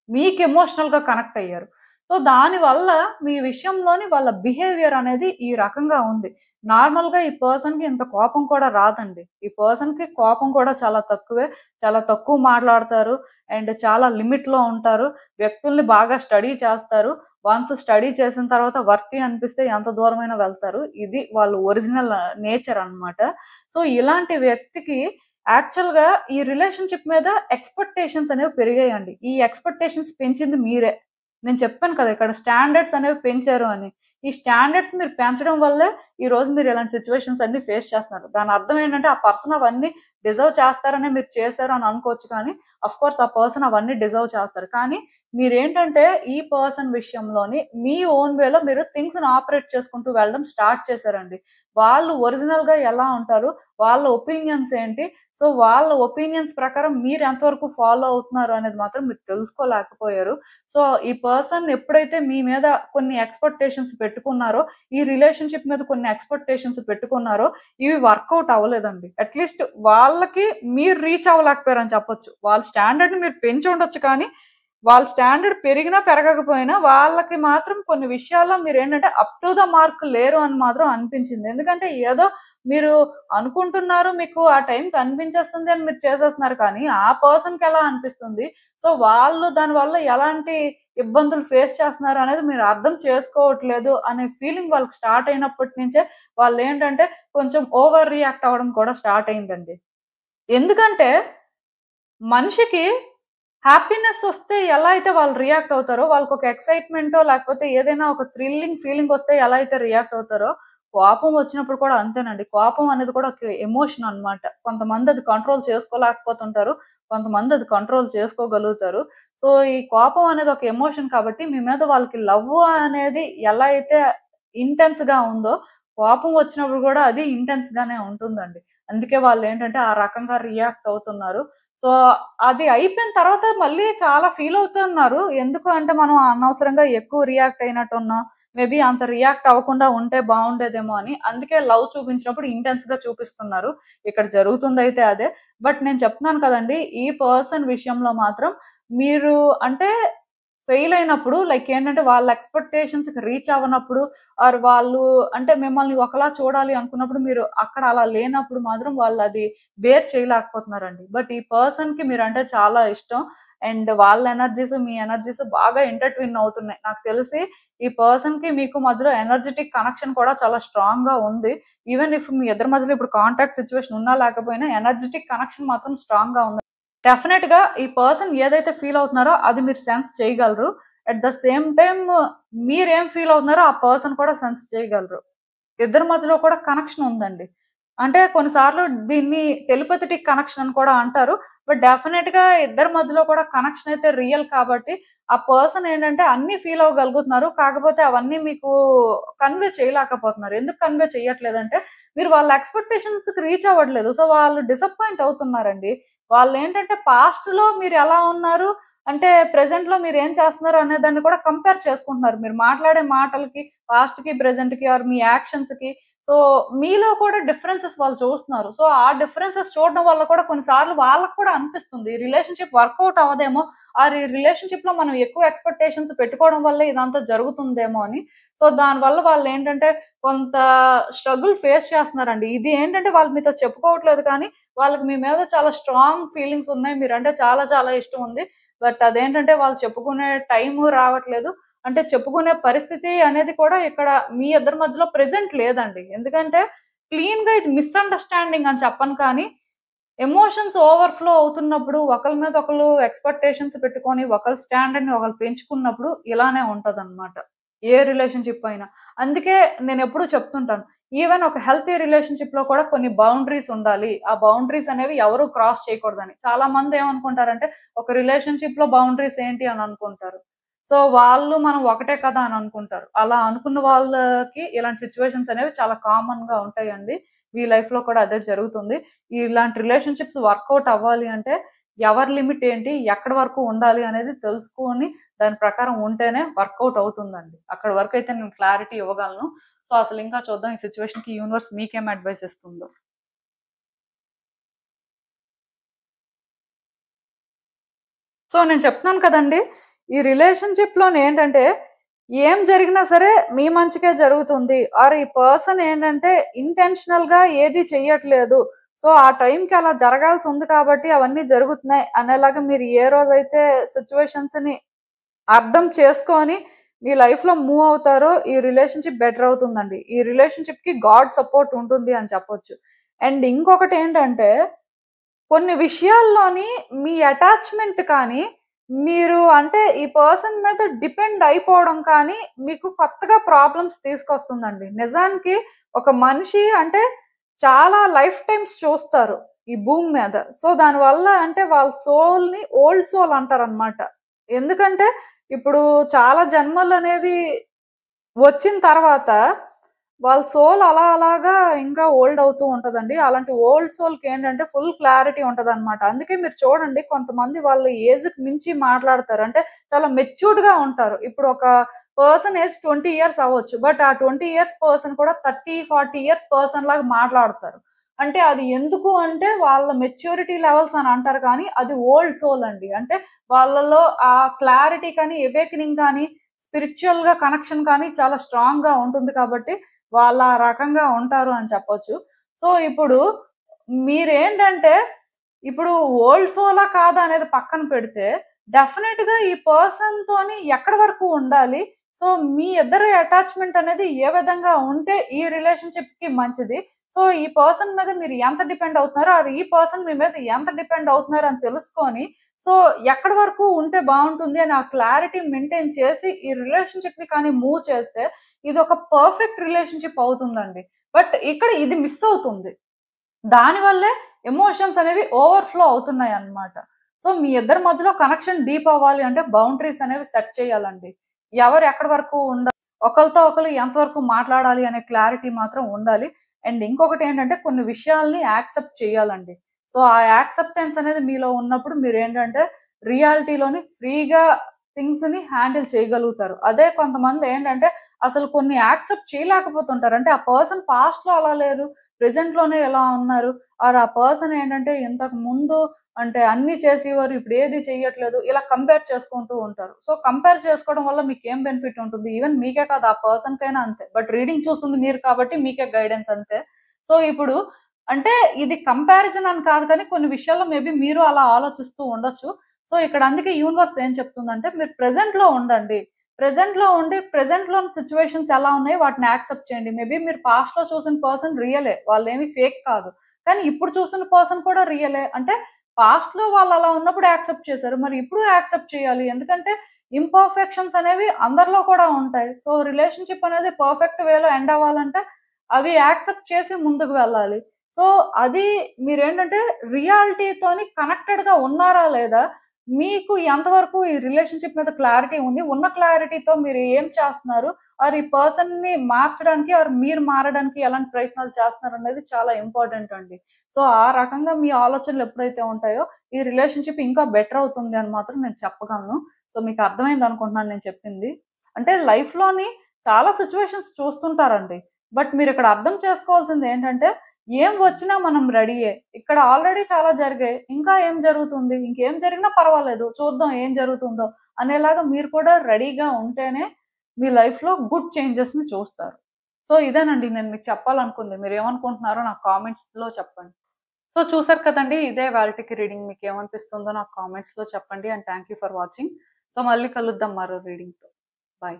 మీకు ఎమోషనల్‌గా కనెక్ట్ అయ్యారు. సో, దానివల్ల మీ విషయంలోని వాళ్ళ బిహేవియర్ అనేది ఈ రకంగా ఉంది. నార్మల్‌గా ఈ పర్సన్‌కి ఇంత కోపం కూడా రాదండి. ఈ పర్సన్‌కి కోపం కూడా చాలా తక్కువే. చాలా తక్కువ మాట్లాడతారు. అండ్ చాలా లిమిట్‌లో ఉంటారు. వ్యక్తుల్ని బాగా స్టడీ చేస్తారు. వన్స్ స్టడీ చేసిన తర్వాత వర్తీ అనిపిస్తే ఎంత దూరమైనా వెళ్తారు. ఇది వాళ్ళ ఒరిజినల్ నేచర్ అన్నమాట. సో, ఇలాంటి వ్యక్తికి యాక్చువల్‌గా ఈ రిలేషన్‌షిప్ మీద ఎక్స్‌పెక్టేషన్స్ అనేవి పెరిగాయండి. ఈ ఎక్స్‌పెక్టేషన్స్ పెంచింది మీరే. నేను చెప్పాను కదా! ఇక్కడ స్టాండర్డ్స్ అనేవి పెంచారు అని. ఈ స్టాండర్డ్స్ మీరు పెంచడం వల్లే ఈరోజు మీరు ఇలాంటి సిట్యుయేషన్స్ అన్నీ ఫేస్ చేస్తున్నారు. దాని అర్థం ఏంటంటే ఆ పర్సన్ అవన్నీ డిజర్వ్ చేస్తారనే మీరు చేశారు అని అనుకోవచ్చు కానీ ఆఫ్‌కోర్స్ ఆ పర్సన్ అవన్నీ డిజర్వ్ చేస్తారు. కానీ మీరేంటంటే ఈ పర్సన్ విషయంలోని మీ ఓన్ వేలో మీరు థింగ్స్‌ని ఆపరేట్ చేసుకుంటూ వెళ్ళడం స్టార్ట్ చేశారండి. వాళ్ళు ఒరిజినల్‌గా ఎలా ఉంటారు? వాళ్ళ ఒపీనియన్స్ ఏంటి? సో, వాళ్ళ ఒపీనియన్స్ ప్రకారం మీరు ఎంతవరకు ఫాలో అవుతున్నారు అనేది మాత్రం మీరు తెలుసుకోలేకపోయారు. సో, ఈ పర్సన్ ఎప్పుడైతే మీ మీద కొన్ని ఎక్స్‌పెక్టేషన్స్ పెట్టుకున్నారో, ఈ రిలేషన్‌షిప్ మీద కొన్ని ఎక్స్‌పెక్టేషన్స్ పెట్టుకున్నారో, ఇవి వర్కౌట్ అవ్వలేదండి. అట్‌లీస్ట్ వాళ్ళకి మీరు రీచ్ అవ్వలేకపోయారని చెప్పొచ్చు. వాళ్ళ స్టాండర్డ్‌ని మీరు పెంచి ఉండొచ్చు కానీ, వాళ్ళ స్టాండర్డ్ పెరిగినా, పెరగకపోయినా వాళ్ళకి మాత్రం కొన్ని విషయాల్లో మీరేంటంటే అప్ టు ద మార్క్ లేరు అని మాత్రం అనిపించింది. ఎందుకంటే ఏదో మీరు అనుకుంటున్నారు, మీకు ఆ టైంకి అనిపించేస్తుంది అని మీరు చేసేస్తున్నారు కానీ, ఆ పర్సన్‌కెలా అనిపిస్తుంది? సో, వాళ్ళు దానివల్ల ఎలాంటి ఇబ్బందులు ఫేస్ చేస్తున్నారు అనేది మీరు అర్థం చేసుకోవట్లేదు అనే ఫీలింగ్ వాళ్ళకి స్టార్ట్ అయినప్పటి నుంచే వాళ్ళేంటంటే కొంచెం ఓవర్ రియాక్ట్ అవ్వడం కూడా స్టార్ట్ అయిందండి. ఎందుకంటే మనిషికి హ్యాపీనెస్ ఒస్తే ఎలా అయితే వాళ్ళు రియాక్ట్ అవుతారో, వాళ్ళకొక ఎక్సైట్‌మెంటో లేకపోతే ఏదైనా ఒక థ్రిల్లింగ్ ఫీలింగ్ ఒస్తే ఎలా అయితే రియాక్ట్ అవుతారో, కోపం వచ్చినప్పుడు కూడా అంతేనండి. కోపం అనేది కూడా ఒక ఎమోషన్ అన్నమాట. కొంతమంది అది కంట్రోల్ చేసుకోలేకపోతుంటారు. కొంతమంది అది కంట్రోల్ చేసుకోగలుగుతారు. సో, ఈ కోపం అనేది ఒక ఎమోషన్ కాబట్టి మీ మీద వాళ్ళకి లవ్ అనేది ఎలా అయితే ఇంటెన్స్‌గా ఉందో, కోపం వచ్చినప్పుడు కూడా అది ఇంటెన్స్‌గానే ఉంటుందండి. అందుకే వాళ్ళేంటంటే ఆ రకంగా రియాక్ట్ అవుతున్నారు. సో, అది అయిపోయిన తర్వాత మళ్ళీ చాలా ఫీల్ అవుతున్నారు. ఎందుకు అంటే మనం అనవసరంగా ఎక్కువ రియాక్ట్ అయినట్టున్నాం. మేబీ అంత రియాక్ట్ అవ్వకుండా ఉంటే బావుండేదేమో అని. అందుకే లవ్ చూపించినప్పుడు ఇంటెన్స్‌గా చూపిస్తున్నారు. ఇక్కడ జరుగుతుందయితే అదే. బట్ నేను చెప్తున్నాను కదండీ! ఈ పర్సన్ విషయంలో మాత్రం మీరు అంటే ఫెయిల్ అయినప్పుడు లైక్ ఏంటంటే వాళ్ళ ఎక్స్‌పెక్టేషన్స్‌కి రీచ్ అవ్వనప్పుడు ఆర్ వాళ్ళు అంటే మిమ్మల్ని ఒకలా చూడాలి అనుకున్నప్పుడు మీరు అక్కడ అలా లేనప్పుడు మాత్రం వాళ్ళది బేర్ చేయలేకపోతున్నారండి. బట్ ఈ పర్సన్‌కి మీరంటే చాలా ఇష్టం. అండ్ వాళ్ళ ఎనర్జీస్, మీ ఎనర్జీస్ బాగా ఇంటర్‌ట్విన్ అవుతున్నాయి. నాకు తెలిసి ఈ పర్సన్‌కి మీకు మధ్యలో ఎనర్జిటిక్ కనెక్షన్ కూడా చాలా స్ట్రాంగ్‌గా ఉంది. ఈవెన్ ఇఫ్ మీ ఇద్దరి మధ్యలో ఇప్పుడు కాంటాక్ట్ సిట్యుయేషన్ ఉన్నా లేకపోయినా ఎనర్జిటిక్ కనెక్షన్ మాత్రం స్ట్రాంగ్‌గా ఉంది. డెఫినెట్‌గా ఈ పర్సన్ ఏదైతే ఫీల్ అవుతున్నారో అది మీరు సెన్స్ చేయగలరు. అట్ ద సేమ్ టైమ్ మీరేం ఫీల్ అవుతున్నారో ఆ పర్సన్ కూడా సెన్స్ చేయగలరు. ఇద్దరి మధ్యలో కూడా కనెక్షన్ ఉందండి. అంటే కొన్ని సార్లు దీన్ని టెలిపథెటిక్ కనెక్షన్ అని కూడా అంటారు. బట్ డెఫినిట్‌గా ఇద్దరి మధ్యలో కూడా కనెక్షన్ అయితే రియల్ కాబట్టి, ఆ పర్సన్ ఏంటంటే అన్నీ ఫీల్ అవ్వగలుగుతున్నారు. కాకపోతే అవన్నీ మీకు కన్వే చేయలేకపోతున్నారు. ఎందుకు కన్వే చేయట్లేదంటే, మీరు వాళ్ళ ఎక్స్‌పెక్టేషన్స్‌కి రీచ్ అవ్వట్లేదు. సో, వాళ్ళు డిసప్పాయింట్ అవుతున్నారండి. వాళ్ళేంటంటే పాస్ట్‌లో మీరు ఎలా ఉన్నారు, అంటే ప్రెజెంట్‌లో మీరేం చేస్తున్నారు అనే దాన్ని కూడా కంపేర్ చేసుకుంటున్నారు. మీరు మాట్లాడే మాటలకి, పాస్ట్‌కి, ప్రెజెంట్‌కి ఆర్ మీ యాక్షన్స్‌కి సో, మీలో కూడా డిఫరెన్సెస్ వాళ్ళు చూస్తున్నారు. సో, ఆ డిఫరెన్సెస్ చూడడం వల్ల కూడా కొన్ని సార్లు వాళ్ళకి కూడా అనిపిస్తుంది. ఈ రిలేషన్‌షిప్ వర్కౌట్ అవ్వదేమో, ఆర్ ఈ రిలేషన్‌షిప్‌లో మనం ఎక్కువ ఎక్స్‌పెక్టేషన్స్ పెట్టుకోవడం వల్లే ఇదంతా జరుగుతుందేమో అని. సో, దానివల్ల వాళ్ళేంటంటే కొంత స్ట్రగుల్ ఫేస్ చేస్తున్నారండి. ఇది ఏంటంటే వాళ్ళు మీతో చెప్పుకోవట్లేదు కానీ, వాళ్ళకి మీ మీద చాలా స్ట్రాంగ్ ఫీలింగ్స్ ఉన్నాయి. మీరంటే చాలా చాలా ఇష్టం ఉంది. బట్ అదేంటంటే వాళ్ళు చెప్పుకునే టైము రావట్లేదు. అంటే చెప్పుకునే పరిస్థితి అనేది కూడా ఇక్కడ మీ ఇద్దరి మధ్యలో ప్రెజెంట్ లేదండి. ఎందుకంటే క్లీన్‌గా ఇది మిస్‌అండర్‌స్టాండింగ్ అని చెప్పను కానీ, ఎమోషన్స్ ఓవర్‌ఫ్లో అవుతున్నప్పుడు ఒకళ్ళ మీద ఒకళ్ళు ఎక్స్‌పెక్టేషన్స్ పెట్టుకొని ఒకళ్ళ స్టాండర్డ్‌ని ఒకళ్ళు పెంచుకున్నప్పుడు ఇలానే ఉంటదనమాట. ఏ రిలేషన్‌షిప్ అయినా. అందుకే నేనెప్పుడూ చెప్తుంటాను. ఈవెన్ ఒక హెల్తీ రిలేషన్‌షిప్‌లో కూడా కొన్ని బౌండరీస్ ఉండాలి. ఆ బౌండరీస్ అనేవి ఎవరు క్రాస్ చేయకూడదని. చాలా మంది ఏమనుకుంటారంటే ఒక రిలేషన్‌షిప్‌లో బౌండరీస్ ఏంటి అని అనుకుంటారు. సో, వాళ్ళు మనం ఒకటే కదా అని అనుకుంటారు. అలా అనుకున్న వాళ్ళకి ఇలాంటి సిట్యుయేషన్స్ అనేవి చాలా కామన్‌గా ఉంటాయండి. మీ లైఫ్‌లో కూడా అదే జరుగుతుంది. ఇలాంటి రిలేషన్‌షిప్స్ వర్కౌట్ అవ్వాలి అంటే ఎవరి లిమిట్ ఏంటి? ఎక్కడి వరకు ఉండాలి? అనేది తెలుసుకొని దాని ప్రకారం ఉంటేనే వర్కౌట్ అవుతుందండి. అక్కడి వరకైతే నేను క్లారిటీ ఇవ్వగలను. సో, అసలింకా చూద్దాం ఈ సిట్యుయేషన్‌కి యూనివర్స్ మీకేం అడ్వైస్ ఇస్తుందో. సో, నేను చెప్తున్నాను కదండీ! ఈ రిలేషన్‌షిప్‌లోనేంటంటే, ఏం జరిగినా సరే మీ మంచికే జరుగుతుంది. ఆర్ ఈ పర్సన్ ఏంటంటే, ఇంటెన్షనల్‌గా ఏది చెయ్యట్లేదు. సో, ఆ టైంకి అలా జరగాల్సుంది కాబట్టి అవన్నీ జరుగుతున్నాయి అనేలాగా మీరు ఏ రోజైతే సిట్యుయేషన్స్‌ని అర్థం చేసుకొని మీ లైఫ్‌లో మూవ్ అవుతారో, ఈ రిలేషన్‌షిప్ బెటర్ అవుతుందండి. ఈ రిలేషన్‌షిప్‌కి గాడ్ సపోర్ట్ ఉంటుంది అని చెప్పొచ్చు. అండ్ ఇంకొకటేంటంటే కొన్ని విషయాల్లోని మీ అటాచ్‌మెంట్ కానీ, మీరు అంటే ఈ పర్సన్ మీద డిపెండ్ అయిపోవడం కానీ, మీకు కొత్తగా ప్రాబ్లమ్స్ తీసుకొస్తుందండి. నిజానికి ఒక మనిషి అంటే చాలా లైఫ్ టైమ్స్ చూస్తారు ఈ భూమి మీద. సో, దానివల్ల అంటే వాళ్ళ సోల్‌ని ఓల్డ్ సోల్ అంటారనమాట. ఎందుకంటే ఇప్పుడు చాలా జన్మలనేవి వచ్చిన తర్వాత వాళ్ళ సోల్ అలా అలాగా ఇంకా ఓల్డ్ అవుతూ ఉంటదండి. అలాంటి ఓల్డ్ సోల్‌కేంటంటే ఫుల్ క్లారిటీ ఉంటదనమాట. అందుకే మీరు చూడండి కొంతమంది వాళ్ళ ఏజ్‌కి మించి మాట్లాడతారు. అంటే చాలా మెచ్యూర్డ్‌గా ఉంటారు. ఇప్పుడు ఒక పర్సన్ ఏజ్ 20 ఇయర్స్ అవ్వచ్చు. బట్ ఆ 20 ఇయర్స్ పర్సన్ కూడా 30, 40 ఇయర్స్ పర్సన్ లాగా మాట్లాడతారు. అంటే అది ఎందుకు అంటే వాళ్ళ మెచ్యూరిటీ లెవెల్స్ అని అంటారు కానీ అది ఓల్డ్ సోల్ అండి. అంటే వాళ్ళలో ఆ క్లారిటీ కానీ, ఎవేకెనింగ్ కానీ, స్పిరిచ్యువల్‌గా కనెక్షన్ కానీ చాలా స్ట్రాంగ్‌గా ఉంటుంది కాబట్టి వాళ్ళా రకంగా ఉంటారు అని చెప్పొచ్చు. సో, ఇప్పుడు మీరేంటంటే, ఇప్పుడు ఓల్డ్ సోలా కాదా అనేది పక్కన పెడితే, డెఫినెట్‌గా ఈ పర్సన్‌తోని ఎక్కడి వరకు ఉండాలి? సో, మీ ఇద్దరి అటాచ్‌మెంట్ అనేది ఏ విధంగా ఉంటే ఈ రిలేషన్‌షిప్‌కి మంచిది? సో, ఈ పర్సన్ మీద మీరు ఎంత డిపెండ్ అవుతున్నారు? ఆర్ ఈ పర్సన్ మీ మీద ఎంత డిపెండ్ అవుతున్నారు అని తెలుసుకొని, సో, ఎక్కడి వరకు ఉంటే బావుంటుంది అని ఆ క్లారిటీ మెయింటైన్ చేసి, ఈ రిలేషన్‌షిప్‌ని కానీ మూవ్ చేస్తే ఇదొక పర్ఫెక్ట్ రిలేషన్‌షిప్ అవుతుందండి. బట్ ఇక్కడ ఇది మిస్ అవుతుంది. దానివల్లే ఎమోషన్స్ అనేవి ఓవర్‌ఫ్లో అవుతున్నాయన్నమాట. సో, మీ ఇద్దరి మధ్యలో కనెక్షన్ డీప్ అవ్వాలి అంటే బౌండరీస్ అనేవి సెట్ చేయాలండి. ఎవరు ఎక్కడి వరకు ఒకళ్ళతో ఒకళ్ళు ఎంతవరకు మాట్లాడాలి అనే క్లారిటీ మాత్రం ఉండాలి. అండ్ ఇంకొకటేంటంటే కొన్ని విషయాల్ని యాక్సెప్ట్ చేయాలండి. సో, ఆ యాక్సెప్టెన్స్ అనేది మీలో ఉన్నప్పుడు మీరేంటంటే రియాలిటీలోని ఫ్రీగా థింగ్స్‌ని హ్యాండిల్ చేయగలుగుతారు. అదే కొంతమందేంటంటే అసలు కొన్ని యాక్సెప్ట్ చేయలేకపోతుంటారు. అంటే ఆ పర్సన్ పాస్ట్‌లో అలా లేరు. ప్రెజెంట్‌లోనే ఎలా ఉన్నారు? ఆర్ ఆ పర్సన్ ఏంటంటే ఇంతకు ముందు అంటే అన్నీ చేసేవారు. ఇప్పుడు ఏది చెయ్యట్లేదు. ఇలా కంపేర్ చేసుకుంటూ ఉంటారు. సో, కంపేర్ చేసుకోవడం వల్ల మీకేం బెనిఫిట్ ఉంటుంది? ఈవెన్ మీకే కాదు ఆ పర్సన్‌కైనా అంతే. బట్ రీడింగ్ చూస్తుంది మీరు కాబట్టి మీకే గైడెన్స్ అంతే. సో, ఇప్పుడు అంటే ఇది కంపారిజన్ అని కాదు కానీ కొన్ని విషయాల్లో మేబీ మీరు అలా ఆలోచిస్తూ ఉండొచ్చు. సో, ఇక్కడ అందుకే యూనివర్స్ ఏం చెప్తుందంటే మీరు ప్రెజెంట్‌లో ఉండండి. ప్రెజెంట్‌లో ఉండి ప్రెజెంట్‌లోని సిట్యుయేషన్స్ ఎలా ఉన్నాయో వాటిని యాక్సెప్ట్ చేయండి. మేబీ మీరు పాస్ట్‌లో చూసిన పర్సన్ రియలే. వాళ్ళేమి ఫేక్ కాదు. కానీ ఇప్పుడు చూసిన పర్సన్ కూడా రియలే. అంటే పాస్ట్‌లో వాళ్ళలా ఉన్నప్పుడు యాక్సెప్ట్ చేశారు. మరి ఇప్పుడు యాక్సెప్ట్ చేయాలి. ఎందుకంటే ఇంపర్ఫెక్షన్స్ అనేవి అందరిలో కూడా ఉంటాయి. సో, రిలేషన్‌షిప్ అనేది పర్ఫెక్ట్ వేలో ఎండ్ అవ్వాలంటే అవి యాక్సెప్ట్ చేసి ముందుకు వెళ్ళాలి. సో, అది మీరేంటంటే రియాలిటీతోని కనెక్టెడ్‌గా ఉన్నారా లేదా? మీకు ఎంతవరకు ఈ రిలేషన్‌షిప్ మీద క్లారిటీ ఉంది? ఉన్న క్లారిటీతో మీరు ఏం చేస్తున్నారు? ఆర్ ఈ పర్సన్‌ని మార్చడానికి ఆర్ మీరు మారడానికి ఎలాంటి ప్రయత్నాలు చేస్తున్నారనేది చాలా ఇంపార్టెంట్ అండి. సో, ఆ రకంగా మీ ఆలోచనలు ఎప్పుడైతే ఉంటాయో, ఈ రిలేషన్‌షిప్ ఇంకా బెటర్ అవుతుంది అని మాత్రం నేను చెప్పగలను. సో, మీకు అర్థమైందనుకుంటున్నాను నేను చెప్పింది. అంటే లైఫ్‌లోని చాలా సిట్యుయేషన్స్ చూస్తుంటారండి. బట్ మీరిక్కడ అర్థం చేసుకోవాల్సిందేంటంటే, ఏం వచ్చినా మనం రెడీయే. ఇక్కడ ఆల్రెడీ చాలా జరిగాయి. ఇంకా ఏం జరుగుతుంది? ఇంకేం జరిగినా పర్వాలేదు. చూద్దాం ఏం జరుగుతుందో అనేలాగా మీరు కూడా రెడీగా ఉంటేనే మీ లైఫ్‌లో గుడ్ చేంజెస్‌ని చూస్తారు. సో, ఇదేనండి నేను మీకు చెప్పాలనుకుంది. మీరేమనుకుంటున్నారో నాకు కామెంట్స్‌లో చెప్పండి. సో, చూసారు కదండీ! ఇదే ఇవాల్టికి రీడింగ్. మీకేమనిపిస్తుందో నాకు కామెంట్స్‌లో చెప్పండి. And thank you for watching. So, మళ్ళీ కలుద్దాం మరో రీడింగ్‌తో. బాయ్.